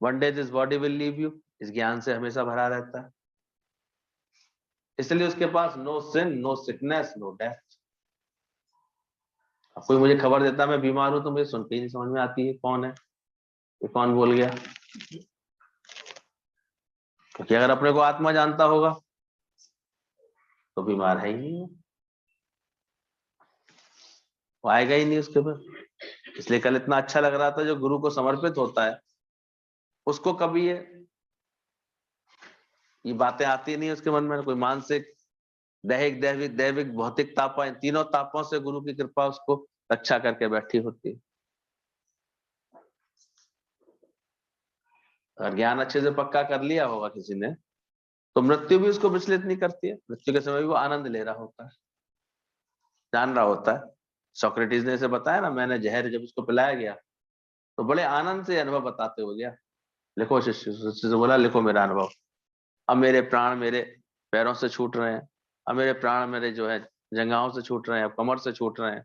One day this body will leave you, इस ज्ञान से हमेशा भरा रहता है। इसलिए उसके पास no sin, no sickness, no death. अब कोई मुझे खबर देता मैं बीमार हूं तो मुझे सुन के ही नहीं समझ में आती है कौन है, ये कौन बोल गया। क्योंकि अगर अपने को आत्मा जानता होगा तो बीमार है ही नहीं, वो आएगा ही नहीं उसके ऊपर। इसलिए कल इतना अच्छा लग रहा था, जो गुरु को समर्पित होता है उसको कभी ये बातें आती नहीं उसके मन में, कोई मानसिक, दैहिक, दैविक, दैविक, भौतिक ताप, इन तीनों तापों से गुरु की कृपा उसको रक्षा करके बैठी होती है। अगर ज्ञान अच्छे से पक्का कर लिया होगा किसी ने, तो मृत्यु भी उसको विचलित नहीं करती है। मृत्यु के समय भी वो आनंद ले रहा होता है, जान रहा होता है। सोक्रेटिस ने इसे बताया ना, मैंने जहर जब उसको पिलाया गया तो बड़े आनंद से अनुभव बताते हुए गया। लिखो शिष्य से बोला, लिखो मेरा अनुभव। अब मेरे प्राण मेरे पैरों से छूट रहे हैं, अब मेरे प्राण मेरे जो है जंघाओं से छूट रहे हैं, अब कमर से छूट रहे हैं,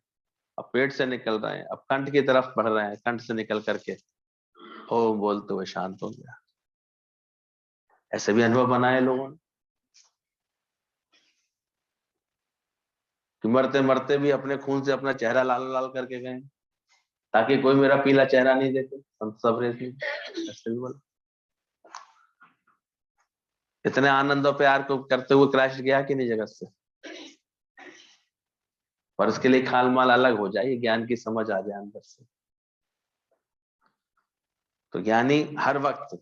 अब पेट से निकल रहे हैं, अब कंठ की तरफ बढ़ रहे हैं, कंठ से निकल करके ओम बोलते हुए शांत हो गया। ऐसे भी अनुभव बनाए लोगों ने कि मरते मरते भी अपने खून से अपना चेहरा लाल लाल करके गए, ताकि कोई मेरा पीला चेहरा नहीं देखे। संत सबरेज ने ऐसे भी बोला। इतने आनंद और प्यार को करते हुए क्राइस्ट गया कि नहीं जगत से, पर उसके लिए खाल माल अलग हो जाए, ज्ञान की समझ आ जाए अंदर से। तो ज्ञानी हर वक्त,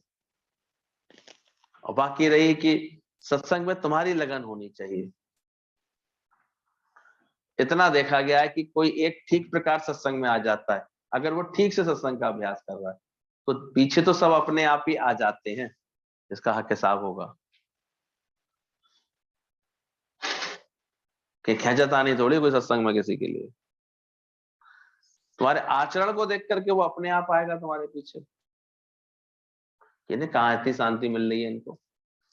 और बाकी रही कि सत्संग में तुम्हारी लगन होनी चाहिए। इतना देखा गया है कि कोई एक ठीक प्रकार सत्संग में आ जाता है, अगर वो ठीक से सत्संग का अभ्यास कर रहा है, तो पीछे तो सब अपने आप ही आ जाते हैं, इसका हक हिसाब होगा। कि खेचत आनी थोड़ी कोई सत्संग में किसी के लिए, तुम्हारे आचरण को देख करके वो अपने आप आएगा तुम्हारे पीछे। इन्हें कहाँ इतनी शांति मिल रही है इनको,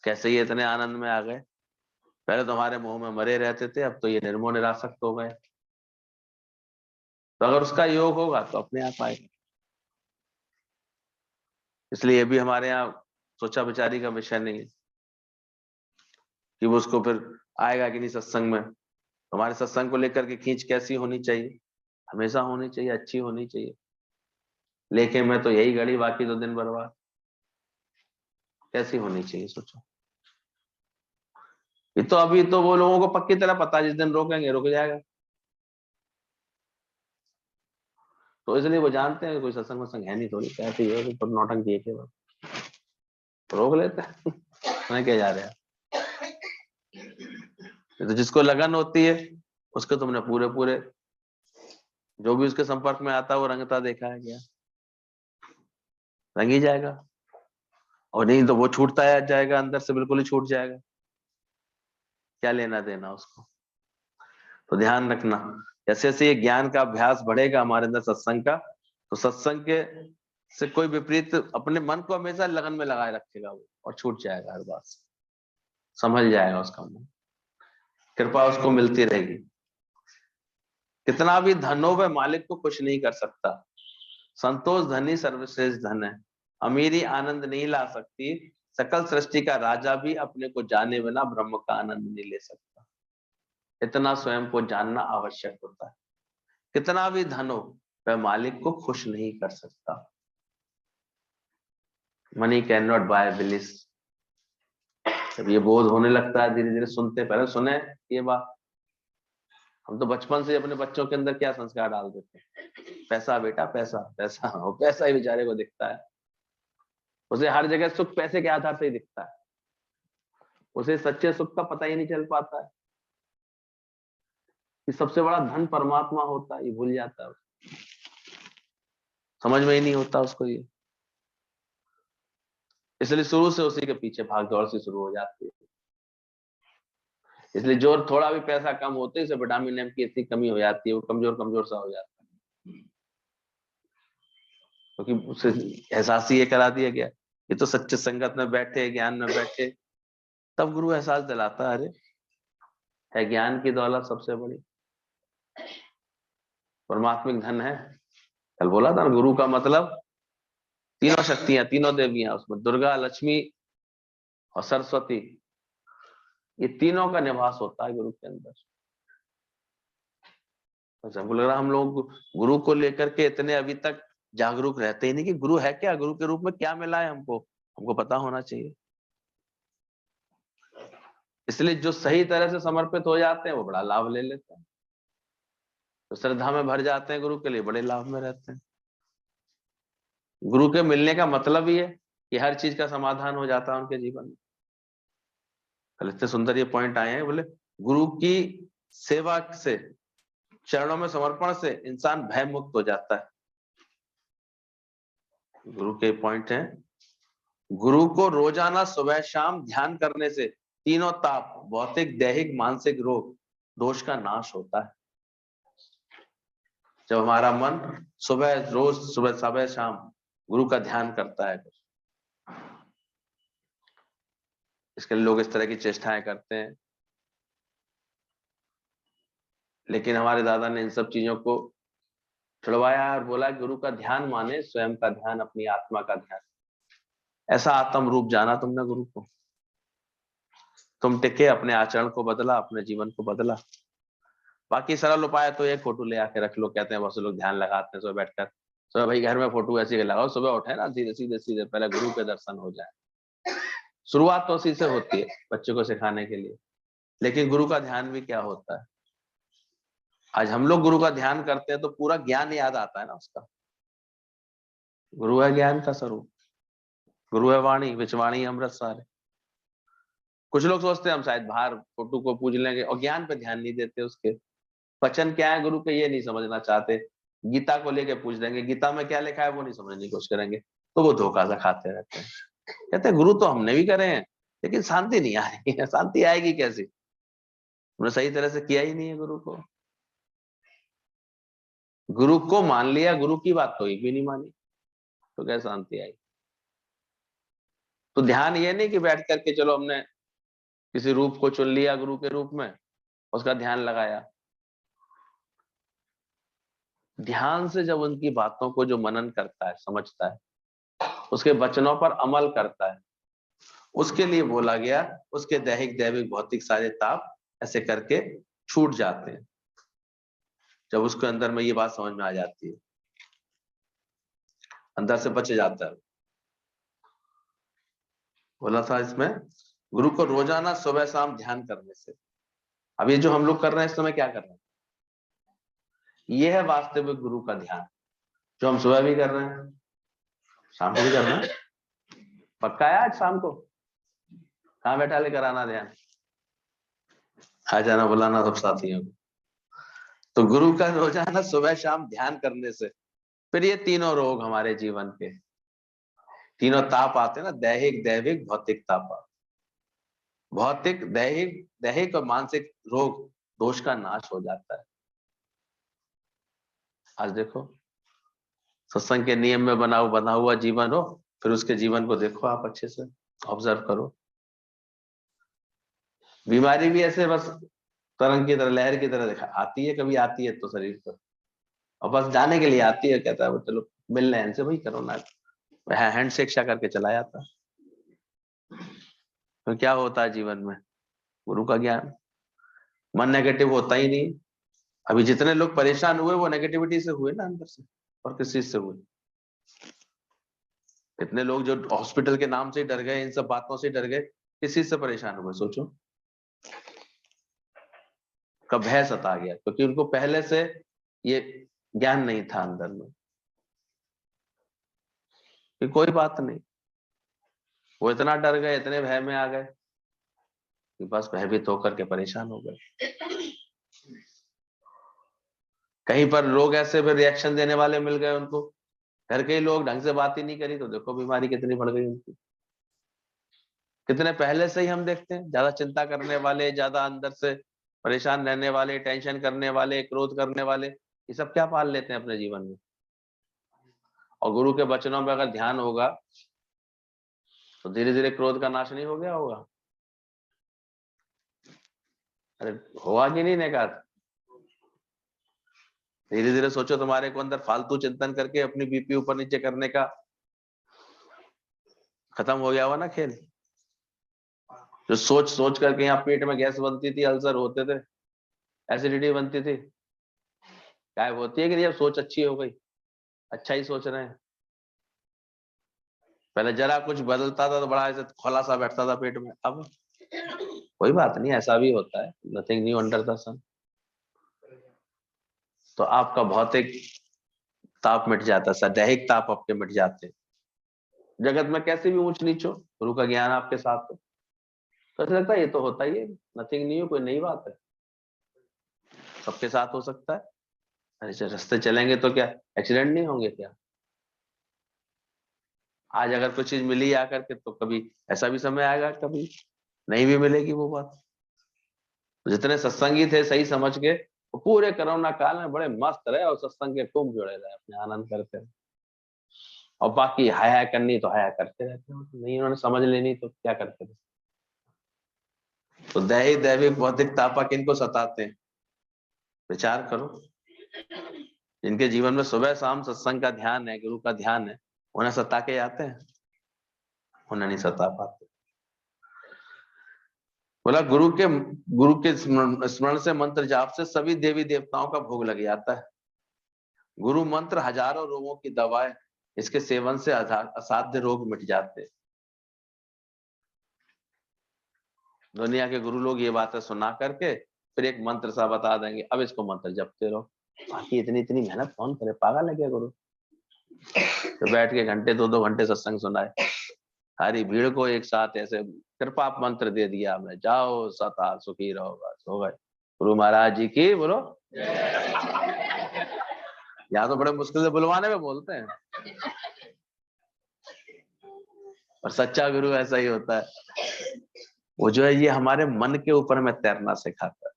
कैसे ये इतने आनंद में आ गए। पहले तुम्हारे मुंह में मरे रहते थे, अब तो ये निर्मोह निरासक्त हो गए। तो अगर उसका योग होगा तो अपने आप आएगा। इसलिए ये भी हमारे यहाँ सोचा विचारी का विषय नहीं है कि वो उसको फिर आएगा कि नहीं सत्संग में। हमारे सत्संग को लेकर के खींच कैसी होनी चाहिए, हमेशा होनी चाहिए, अच्छी होनी चाहिए। लेकिन मैं तो यही घड़ी, बाकी 2 दिन बर्बाद, कैसी होनी चाहिए सोचो। ये तो अभी तो वो लोगों को पक्की तरह पता है, जिस दिन रोकेंगे रुक जाएगा। तो इसलिए वो जानते हैं कोई सत्संग वत्संग है नहीं, थोड़ी क्या चाहिए तो नौटंकी है केवल, रोक लेते हैं। मैं क्या जा रहे हैं। तो जिसको लगन होती है उसको तुमने पूरे पूरे, जो भी उसके संपर्क में आता है वो रंगता देखा है क्या, रंग ही जाएगा। और नहीं तो वो छूटता जाएगा, अंदर से बिल्कुल ही छूट जाएगा, क्या लेना देना उसको। तो ध्यान रखना, जैसे जैसे ये ज्ञान का अभ्यास बढ़ेगा हमारे अंदर सत्संग का, तो सत्संग के से कोई विपरीत अपने मन को हमेशा लगन में लगाए रखेगा वो, और छूट जाएगा हर बात से, संभल जाएगा उसका मन, कृपा उसको मिलती रहेगी। कितना भी धन हो वह मालिक को खुश नहीं कर सकता। संतोष धनी सर्वश्रेष्ठ धन है, अमीरी आनंद नहीं ला सकती। सकल सृष्टि का राजा भी अपने को जाने बिना ब्रह्म का आनंद नहीं ले सकता। इतना स्वयं को जानना आवश्यक होता है। कितना भी धन हो वह मालिक को खुश नहीं कर सकता। Money can not buy bliss. जब ये बोध होने लगता है धीरे धीरे, सुनते, पहले सुने ये बात, हम तो बचपन से अपने बच्चों के अंदर क्या संस्कार डाल देते हैं, पैसा बेटा पैसा पैसा, और पैसा ही बेचारे को दिखता है। उसे हर जगह सुख पैसे के आधार से ही दिखता है, उसे सच्चे सुख का पता ही नहीं चल पाता है कि सबसे बड़ा धन परमात्मा होता है, ये भूल जाता है, समझ में ही नहीं होता उसको ये। इसलिए शुरू से उसी के पीछे भाग दौड़ से शुरू हो जाती है। इसलिए जो थोड़ा भी पैसा कम होते ही विटामिन एम की इतनी कमी हो जाती है, वो कमजोर कमजोर सा हो जाता है, क्योंकि उसे एहसास ही ये करा दिया गया, ये तो सच्चे संगत में बैठे, ज्ञान में बैठे, तब गुरु एहसास दिलाता है, अरे है ज्ञान की दौलत सबसे बड़ी, परमात्मिक धन है। कल बोला था ना, गुरु का मतलब तीनों शक्तियां, तीनों देवियां, उसमें दुर्गा, लक्ष्मी और सरस्वती, ये तीनों का निवास होता है गुरु के अंदर। अच्छा, हमको लग रहा हम लोग गुरु को लेकर के इतने अभी तक जागरूक रहते ही नहीं कि गुरु है क्या, गुरु के रूप में क्या मिला है हमको, हमको पता होना चाहिए। इसलिए जो सही तरह से समर्पित हो जाते हैं वो बड़ा लाभ ले लेते हैं, तो श्रद्धा में भर जाते हैं गुरु के लिए, बड़े लाभ में रहते हैं। गुरु के मिलने का मतलब ही है कि हर चीज का समाधान हो जाता है उनके जीवन में। कल इतने सुंदर ये पॉइंट आए हैं, बोले गुरु की सेवा से, चरणों में समर्पण से इंसान भय मुक्त हो जाता है। गुरु के पॉइंट है, गुरु को रोजाना सुबह शाम ध्यान करने से तीनों ताप, भौतिक दैहिक मानसिक रोग, दोष का नाश होता है। जब हमारा मन रोज सुबह शाम गुरु का ध्यान करता है, इसके लिए लोग इस तरह की चेष्टाएं करते हैं, लेकिन हमारे दादा ने इन सब चीजों को छुड़वाया और बोला गुरु का ध्यान माने स्वयं का ध्यान, अपनी आत्मा का ध्यान। ऐसा आत्म रूप जाना तुमने गुरु को, तुम टिके, अपने आचरण को बदला, अपने जीवन को बदला। बाकी सरल उपाय तो एक फोटो ले आके रख लो, कहते हैं बहुत से लोग ध्यान लगाते हैं सुबह बैठकर। सुबह भाई घर में फोटो ऐसी लगाओ, सुबह उठे ना सीधे सीधे सीधे पहले गुरु के दर्शन हो जाए। शुरुआत तो उसी से होती है बच्चों को सिखाने के लिए, लेकिन गुरु का ध्यान भी क्या होता है। आज हम लोग गुरु का ध्यान करते हैं तो पूरा ज्ञान याद आता है ना उसका। गुरु है ज्ञान का स्वरूप, गुरु है वाणी, विचवाणी अमृत सारे। कुछ लोग सोचते हैं हम शायद बाहर फोटो को पूज लेंगे और ज्ञान पे ध्यान नहीं देते, उसके वचन क्या है गुरु के ये नहीं समझना चाहते। गीता को लेके पूछ देंगे, गीता में क्या लिखा है वो नहीं समझने की कोशिश करेंगे, तो वो धोखा सा खाते रहते हैं। कहते हैं गुरु तो हमने भी करे हैं लेकिन शांति नहीं आ रही है। शांति आएगी कैसी, हमने सही तरह से किया ही नहीं है गुरु को। गुरु को मान लिया, गुरु की बात तो एक भी नहीं मानी, तो क्या शांति आई। तो ध्यान ये नहीं कि बैठ करके चलो हमने किसी रूप को चुन लिया गुरु के रूप में, उसका ध्यान लगाया। ध्यान से जब उनकी बातों को जो मनन करता है, समझता है, उसके वचनों पर अमल करता है, उसके लिए बोला गया उसके दैहिक दैविक भौतिक सारे ताप ऐसे करके छूट जाते हैं। जब उसके अंदर में ये बात समझ में आ जाती है, अंदर से बच जाता है। बोला था इसमें गुरु को रोजाना सुबह शाम ध्यान करने से। अब ये जो हम लोग कर रहे हैं इस समय क्या कर रहे हैं, ये है वास्तविक गुरु का ध्यान, जो हम सुबह भी कर रहे हैं, शाम को भी करना है। पक्का है आज शाम को कहाँ बैठा लेकर आना ध्यान, आ जाना, बुलाना सब साथियों को। तो गुरु का रोजाना सुबह शाम ध्यान करने से फिर ये तीनों रोग हमारे जीवन के, तीनों ताप आते हैं ना, दैहिक दैविक भौतिक ताप, भौतिक दैहिक दैहिक और मानसिक रोग, दोष का नाश हो जाता है। आज देखो सत्संग के नियम में बना हुआ जीवन हो, फिर उसके जीवन को देखो, आप अच्छे से ऑब्जर्व करो। बीमारी भी ऐसे बस तरंग की तरह, लहर की तरह देखा आती है, कभी आती है तो शरीर पर, और बस जाने के लिए आती है, कहता है वो चलो मिल रहे हैं इनसे, वही करो ना, हैंड शेक करके चला जाता। तो क्या होता है जीवन में, गुरु का ज्ञान, मन नेगेटिव होता ही नहीं। अभी जितने लोग परेशान हुए वो नेगेटिविटी से हुए ना अंदर से, और किस चीज से हुए। इतने लोग जो हॉस्पिटल के नाम से डर गए, इन सब बातों से डर गए, किस चीज से परेशान हुए सोचो। का भय सता गया, क्योंकि उनको पहले से ये ज्ञान नहीं था अंदर में कि कोई बात नहीं। वो इतना डर गए, इतने भय में आ गए कि बस भयभीत होकर के परेशान हो गए। कहीं पर लोग ऐसे फिर रिएक्शन देने वाले मिल गए उनको, घर के ही लोग ढंग से बात ही नहीं करी, तो देखो बीमारी कितनी बढ़ गई उनकी। कितने पहले से ही हम देखते हैं, ज्यादा चिंता करने वाले, ज्यादा अंदर से परेशान रहने वाले, टेंशन करने वाले, क्रोध करने वाले, ये सब क्या पाल लेते हैं अपने जीवन में। और गुरु के वचनों में अगर ध्यान होगा तो धीरे धीरे क्रोध का नाश नहीं हो गया होगा। अरे होगा कि नहीं नेकार, धीरे धीरे सोचो तुम्हारे को अंदर फालतू चिंतन करके अपनी बीपी ऊपर नीचे करने का खत्म हो गया हुआ ना खेल। जो सोच सोच करके यहाँ पेट में गैस बनती थी, अल्सर होते थे, एसिडिटी बनती थी, गायब होती है कि नहीं। अब सोच अच्छी हो गई, अच्छा ही सोच रहे हैं। पहले जरा कुछ बदलता था तो बड़ा ऐसे खोला सा बैठता था पेट में, अब कोई बात नहीं, ऐसा भी होता है, नथिंग न्यू अंडर द सन। तो आपका भौतिक ताप मिट जाता है, दैहिक ताप आपके मिट जाते हैं। जगत में कैसे भी ऊंच नीच हो, गुरु का ज्ञान आपके साथ हो तो ऐसा लगता है ये तो होता ही है, नथिंग न्यू, कोई नई बात है, सबके साथ हो सकता है। अरे रास्ते चलेंगे तो क्या एक्सीडेंट नहीं होंगे क्या? आज अगर कोई चीज मिली आकर के तो कभी ऐसा भी समय आएगा कभी नहीं भी मिलेगी वो बात। जितने सत्संगी थे सही समझ के वो पूरे कोरोना काल में बड़े मस्त रहे और सत्संग के खूब जुड़े रहे, अपने आनंद करते रहे। और बाकी हाय हाय करनी तो हाय करते रहते हैं, नहीं उन्होंने समझ लेनी तो क्या करते थे। तो दैहिक दैविक भौतिक तापा किनको सताते हैं? विचार करो। जिनके जीवन में सुबह शाम सत्संग का ध्यान है, गुरु का ध्यान है, उन्हें सता के आते हैं? उन्हें नहीं सता पाते। बोला गुरु के स्मरण से, मंत्र जाप से सभी देवी देवताओं का भोग लग जाता है। गुरु मंत्र हजारों रोगों की दवा है, इसके सेवन से असाध्य रोग मिट जाते हैं। दुनिया के गुरु लोग ये बातें सुना करके फिर एक मंत्र सा बता देंगे, अब इसको मंत्र जपते रहो। बाकी इतनी इतनी मेहनत कौन करे, पागल है क्या गुरु? तो बैठ के घंटे 2-2 घंटे सत्संग सुनाए, सारी भीड़ को एक साथ ऐसे कृपा मंत्र दे दिया हमने, जाओ सता सुखी रहो, बस हो गए। गुरु महाराज जी की बोलो। यहाँ तो बड़े मुश्किल से बुलवाने में बोलते हैं, और सच्चा गुरु ऐसा ही होता है। वो जो है ये हमारे मन के ऊपर में तैरना सिखाता है।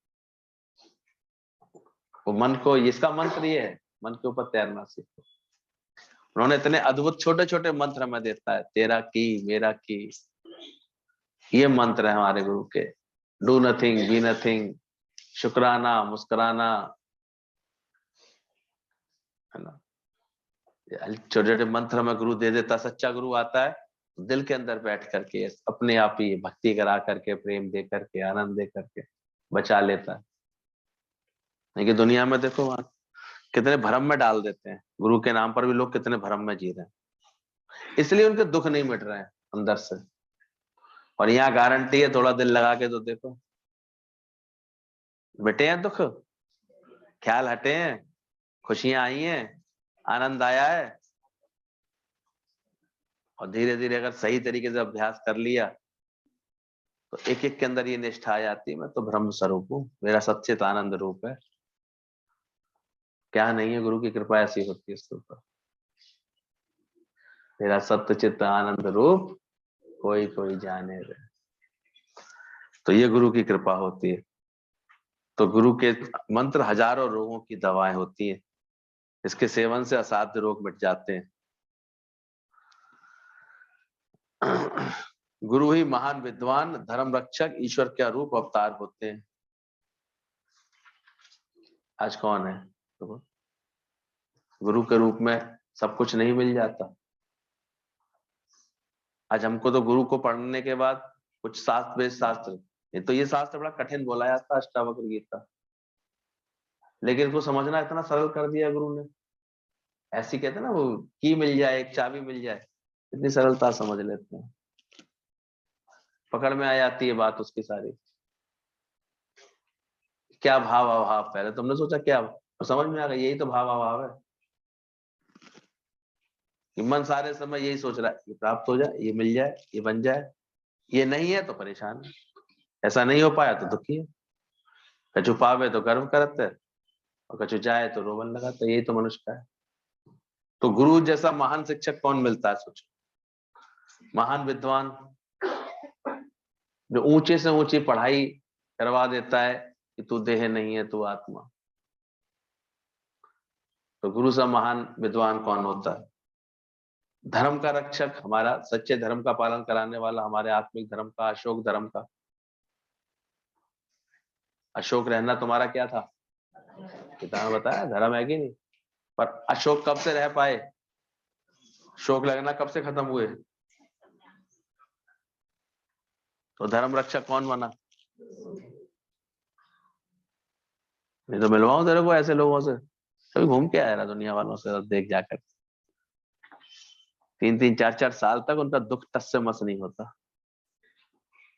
वो मन को, इसका मंत्र ये है, मन के ऊपर तैरना सीखो। उन्होंने इतने अद्भुत छोटे छोटे मंत्र हमें देता है, तेरा की मेरा की, ये मंत्र है हमारे गुरु के। डू नथिंग बी नथिंग, शुक्राना मुस्कुराना, है ना। छोटे छोटे मंत्र हमें गुरु दे देता। सच्चा गुरु आता है दिल के अंदर बैठ करके अपने आप ही भक्ति करा करके, प्रेम दे करके, आनंद दे करके बचा लेता है। लेकिन दुनिया में देखो वहां कितने भ्रम में डाल देते हैं, गुरु के नाम पर भी लोग कितने भ्रम में जी रहे हैं, इसलिए उनके दुख नहीं मिट रहे हैं अंदर से। और यहाँ गारंटी है, थोड़ा दिल लगा के तो देखो, मिटे हैं दुख, ख्याल हटे हैं, खुशियां आई हैं, आनंद आया है। और धीरे धीरे अगर सही तरीके से अभ्यास कर लिया तो एक एक के अंदर ये निष्ठा आ जाती है, मैं तो ब्रह्म स्वरूप हूँ, मेरा सच्चित आनंद रूप है। क्या नहीं है, गुरु की कृपा ऐसी होती है इसके ऊपर। मेरा सत्यचित आनंद रूप कोई कोई जाने रे। तो ये गुरु की कृपा होती है। तो गुरु के मंत्र हजारों रोगों की दवाएं होती है, इसके सेवन से असाध्य रोग मिट जाते हैं। गुरु ही महान विद्वान, धर्म रक्षक, ईश्वर का रूप अवतार होते हैं। आज कौन है तो गुरु के रूप में सब कुछ नहीं मिल जाता। आज हमको तो गुरु को पढ़ने के बाद कुछ शास्त्र वेद शास्त्र, ये शास्त्र बड़ा कठिन बोला जाता, अष्टावक्र गीता, लेकिन इसको समझना इतना सरल कर दिया गुरु ने। ऐसी कहते हैं ना, वो की मिल जाए, एक चाबी मिल जाए, इतनी सरलता समझ लेते हैं, पकड़ में आ जाती है बात उसकी सारी। क्या भाव अभाव, पहले तुमने सोचा क्या, और समझ में आ गया यही तो भाव अभाव है। कि मन सारे समय यही सोच रहा है, ये प्राप्त हो जाए, ये मिल जाए, ये बन जाए, ये नहीं है तो परेशान है, ऐसा नहीं हो पाया तो दुखी है, कछु पावे तो गर्व करते और कछु जाए तो रोवन लगाते, यही तो मनुष्य का है। तो गुरु जैसा महान शिक्षक कौन मिलता है सोचो, महान विद्वान जो ऊंचे से ऊंची पढ़ाई करवा देता है कि तू देह नहीं है तू आत्मा। तो गुरु सा महान विद्वान कौन होता है? धर्म का रक्षक, हमारा सच्चे धर्म का पालन कराने वाला, हमारे आत्मिक धर्म का, अशोक धर्म का। अशोक रहना तुम्हारा क्या था, पिता ने बताया धर्म है कि नहीं। पर अशोक कब से रह पाए, शोक लगना कब से खत्म हुए? तो धर्म रक्षक कौन बना? नहीं तो मिलवाऊं तेरे को ऐसे लोगों से, कभी घूम के आया रहा दुनिया वालों से, देख जाकर 3-3 4-4 साल तक उनका दुख टस से मस नहीं होता,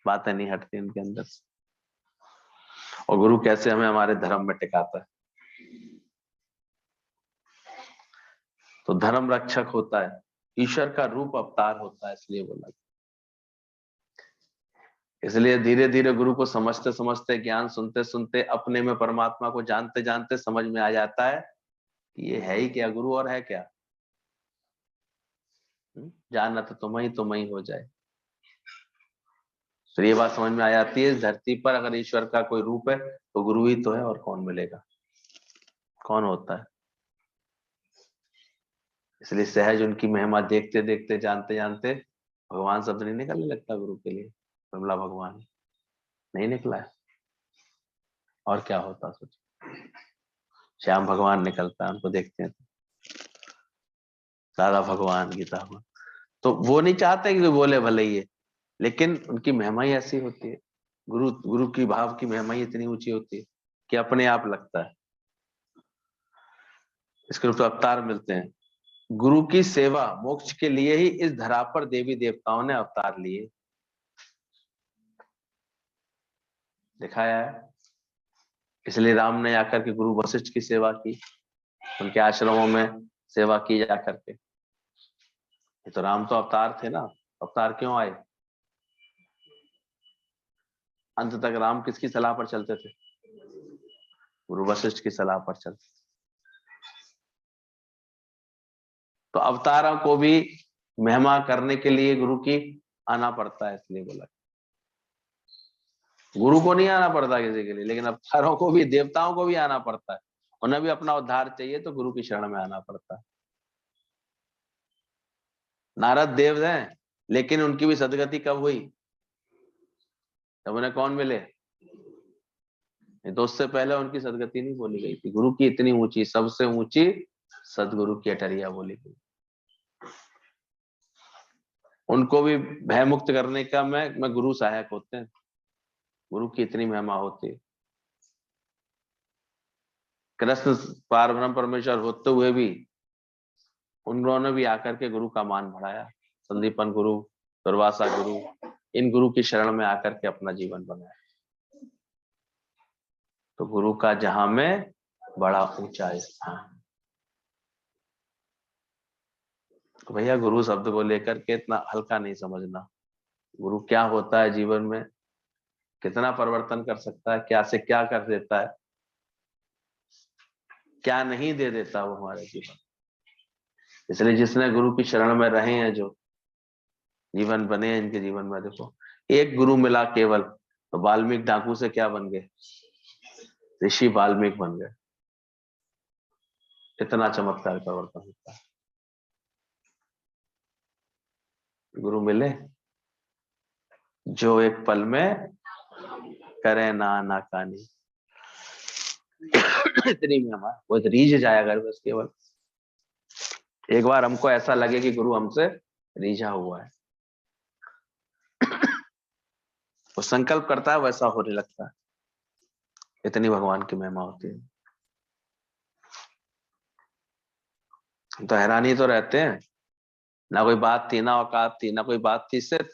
बातें नहीं हटती उनके अंदर से। और गुरु कैसे हमें हमारे धर्म में टिकाता है। तो धर्म रक्षक होता है, ईश्वर का रूप अवतार होता है, इसलिए बोला। इसलिए धीरे धीरे गुरु को समझते समझते, ज्ञान सुनते सुनते, अपने में परमात्मा को जानते जानते समझ में आ जाता है कि ये है ही क्या गुरु और है क्या। जानना तो तुम ही हो जाए। तो ये बात समझ में आ जाती है, इस धरती पर अगर ईश्वर का कोई रूप है तो गुरु ही तो है, और कौन मिलेगा, कौन होता है। इसलिए सहज उनकी महिमा देखते देखते, जानते जानते, भगवान शब्द नहीं निकलने लगता गुरु के लिए। विमला भगवान नहीं निकला है, और क्या होता सोचो। श्याम भगवान निकलता है, उनको देखते हैं राधा भगवान, गीता भगवान। तो वो नहीं चाहते कि कोई बोले भले ही है, लेकिन उनकी महिमा ही ऐसी होती है। गुरु गुरु की भाव की महिमा ही इतनी ऊंची होती है कि अपने आप लगता है। इसके रूप में अवतार मिलते हैं। गुरु की सेवा मोक्ष के लिए ही इस धरा पर देवी देवताओं ने अवतार लिए, दिखाया है। इसलिए राम ने आकर के गुरु वशिष्ठ की सेवा की, उनके आश्रमों में सेवा की जाकर के। ये तो राम तो अवतार थे ना, अवतार क्यों आए? अंत तक राम किसकी सलाह पर चलते थे? गुरु वशिष्ठ की सलाह पर चलते। तो अवतारों को भी महिमा करने के लिए गुरु की आना पड़ता है, इसलिए बोला। गुरु को नहीं आना पड़ता किसी के लिए, लेकिन अवतारों को भी, देवताओं को भी आना पड़ता है। उन्हें भी अपना उद्धार चाहिए तो गुरु की शरण में आना पड़ता है। नारद देव हैं, लेकिन उनकी भी सदगति कब हुई? तब उन्हें कौन मिले? तो उससे पहले उनकी सदगति नहीं बोली गई थी। गुरु की इतनी ऊंची, सबसे ऊंची सदगुरु की अटरिया बोली गई। उनको भी भय मुक्त करने का मैं गुरु सहायक होते हैं। गुरु की इतनी महिमा होती है। कृष्ण पारब्रह्म परमेश्वर होते हुए भी उन्होंने भी आकर के गुरु का मान बढ़ाया। संदीपन गुरु, दुर्वासा गुरु, इन गुरु की शरण में आकर के अपना जीवन बनाया। तो गुरु का जहां में बड़ा ऊंचा स्थान। तो भैया गुरु शब्द को लेकर के इतना हल्का नहीं समझना। गुरु क्या होता है जीवन में, कितना परिवर्तन कर सकता है, क्या से क्या कर देता है, क्या नहीं दे देता वो हमारे जीवन। इसलिए जिसने गुरु की शरण में रहे हैं, जो जीवन बने हैं इनके जीवन में, देखो एक गुरु मिला केवल, तो वाल्मीकि डाकू से क्या बन गए? ऋषि वाल्मीकि बन गए। इतना चमत्कार परिवर्तन होता है। गुरु मिले जो एक पल में करे ना कानी। इतनी में हमारा वो रीझ जाएगा बस। केवल एक बार हमको ऐसा लगे कि गुरु हमसे रीझा हुआ है, वो संकल्प करता है, वैसा होने लगता है। इतनी भगवान की महिमा होती है। तो हैरानी तो रहते हैं, ना कोई बात थी, ना औकात थी, ना कोई बात थी, सिर्फ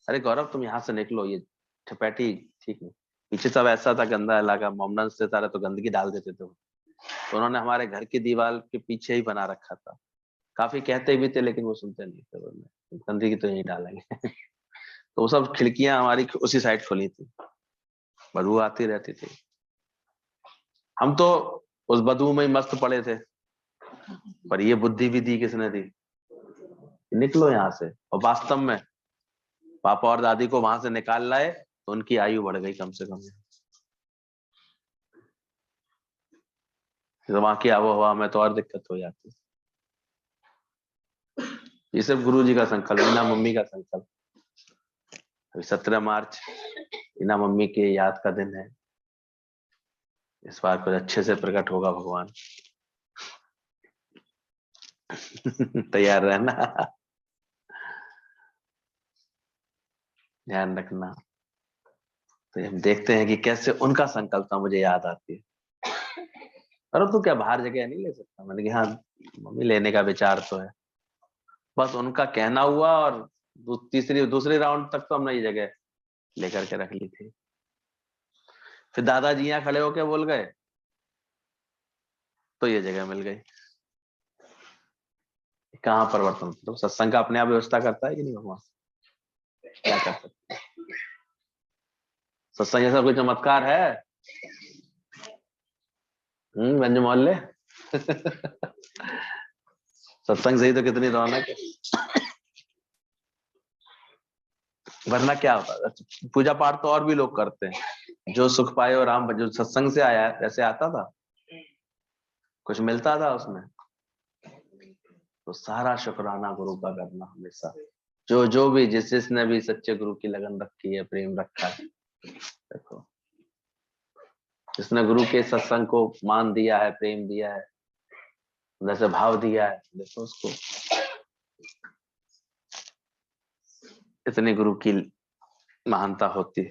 अरे गौरव तुम यहाँ से निकलो, ये ठपेटी ठीक नहीं। पीछे सब ऐसा था, गंदा इलाका, मोमडन से सारा तो गंदगी डाल देते थे। तो उन्होंने हमारे घर की दीवार के पीछे ही बना रखा था। काफी कहते भी थे, लेकिन वो सुनते नहीं थे, बोलने गंदगी तो यही डालेंगे। तो वो सब खिड़कियां हमारी उसी साइड खुली थी, बदबू आती रहती थी। हम तो उस बदबू में ही मस्त पड़े थे, पर ये बुद्धि भी दी किसने दी? निकलो यहाँ से। और वास्तव में पापा और दादी को वहां से निकाल लाए तो उनकी आयु बढ़ गई कम से कम। तो वहां की आबोहवा में तो और दिक्कत हो जाती। ये सब गुरु जी का संकल्प, ईना मम्मी का संकल्प। अभी 17 मार्च ईना मम्मी की याद का दिन है। इस बार कुछ अच्छे से प्रकट होगा भगवान। तैयार रहना, ध्यान रखना। तो हम देखते हैं कि कैसे उनका संकल्प था, मुझे याद आती है। अरे तू क्या बाहर जगह नहीं ले सकता? मैंने कहा हाँ मम्मी लेने का विचार तो है। बस उनका कहना हुआ, और दूसरे राउंड तक तो हमने ये जगह लेकर के रख ली थी। फिर दादाजी यहाँ खड़े होके बोल गए तो ये जगह मिल गई। कहाँ परिवर्तन? तो सत्संग का अपने आप व्यवस्था करता है कि नहीं भगवान? क्या कर सकते? सत्संग जैसा कोई चमत्कार है? गंज मोहल्ले सत्संग से ही तो कितनी रौनक है। वरना क्या होता है? पूजा पाठ तो और भी लोग करते हैं, जो सुख पाए और राम, जो सत्संग से आया वैसे आता था, कुछ मिलता था उसमें? तो सारा शुक्राना गुरु का करना हमेशा, जो भी जिसने भी सच्चे गुरु की लगन रखी है, प्रेम रखा है। देखो, जिसने गुरु के सत्संग को मान दिया है, प्रेम दिया है, जैसे भाव दिया है, देखो उसको इतनी गुरु की महानता होती है।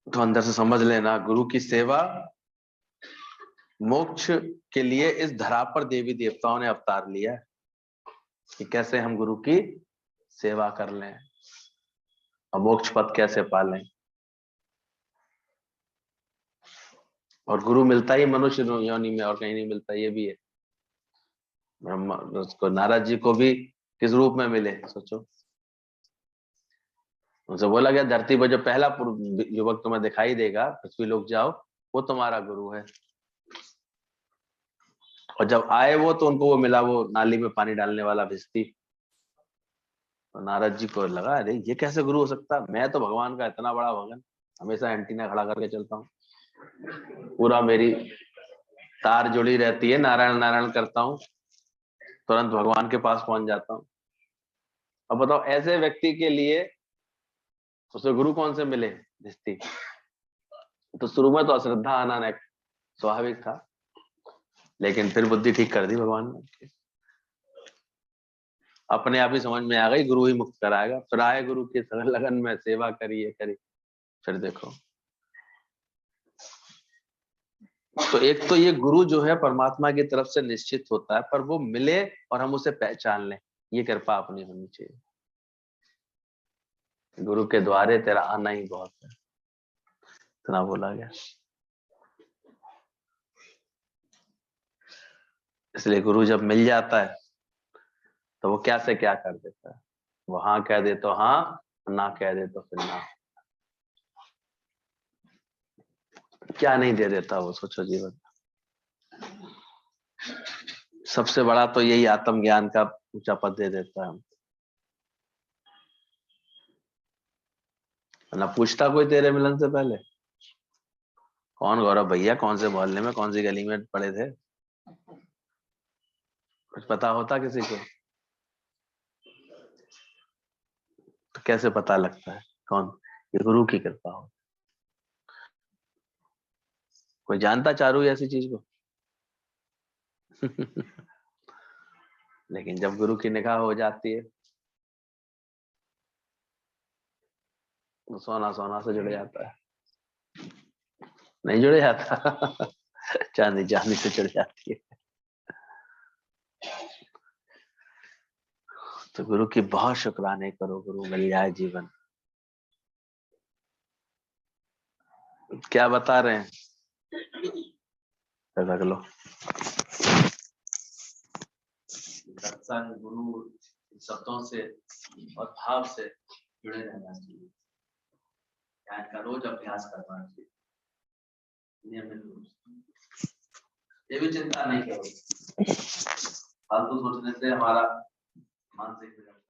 तो अंदर से समझ लेना, गुरु की सेवा, मोक्ष के लिए इस धरा पर देवी देवताओं ने अवतार लिया है कि कैसे हम गुरु की सेवा कर लें और मोक्ष पद कैसे पालें। और गुरु मिलता ही मनुष्य योनि में, और कहीं नहीं मिलता, ये भी है। ब्रह्मा उसको, नारद जी को भी किस रूप में मिले सोचो? उनसे बोला गया, धरती पर जो पहला युवक तुम्हें दिखाई देगा, पृथ्वी लोक जाओ, वो तुम्हारा गुरु है। और जब आए वो, तो उनको वो मिला, वो नाली में पानी डालने वाला भिस्ती। तो नारद जी को लगा, अरे ये कैसे गुरु हो सकता? मैं तो भगवान का इतना बड़ा भगवान, हमेशा एंटीना खड़ा करके चलता हूँ, पूरा मेरी तार जुड़ी रहती है, नारायण नारायण करता हूँ, तुरंत भगवान के पास पहुंच जाता हूँ। अब बताओ, ऐसे व्यक्ति के लिए उसे गुरु कौन से मिले? भिस्ती। तो शुरू में तो अश्रद्धा आना स्वाभाविक था, लेकिन फिर बुद्धि ठीक कर दी भगवान ने, अपने आप ही समझ में आ गई, गुरु ही मुक्त कराएगा। फिर आए गुरु की लगन में, सेवा करिए करी। फिर देखो, तो एक तो ये गुरु जो है परमात्मा की तरफ से निश्चित होता है, पर वो मिले और हम उसे पहचान लें, ये कृपा अपनी होनी चाहिए। गुरु के द्वारे तेरा आना ही बहुत है, इतना बोला गया। इसलिए गुरु जब मिल जाता है तो वो क्या से क्या कर देता है। वो हाँ कह दे तो हाँ, ना कह दे तो फिर ना। क्या नहीं दे देता वो, सोचो जीवन। सबसे बड़ा तो यही आत्मज्ञान का ऊंचा पद दे देता है। ना पूछता कोई तेरे मिलन से पहले, कौन गौरव भैया, कौन से मोहल्ले में, कौन सी गली में पड़े थे? कुछ पता होता किसी को? तो कैसे पता लगता है कौन? ये गुरु की कृपा हो। कोई जानता चारू ऐसी चीज को? लेकिन जब गुरु की निगाह हो जाती है तो सोना सोना से जुड़ जाता है, नहीं जुड़ जाता? चांदी चांदी से जुड़ जाती है। तो गुरु की बहुत शुक्राने करो, गुरु मिल जाए जीवन। क्या बता रहे हैं? रख लो। सत्संग, गुरु, शब्दों से और भाव से जुड़े रहना चाहिए। ध्यान का रोज अभ्यास करना चाहिए, नियमित रूप से। ये भी चिंता नहीं करो, फालतू सोचने से हमारा मानसिक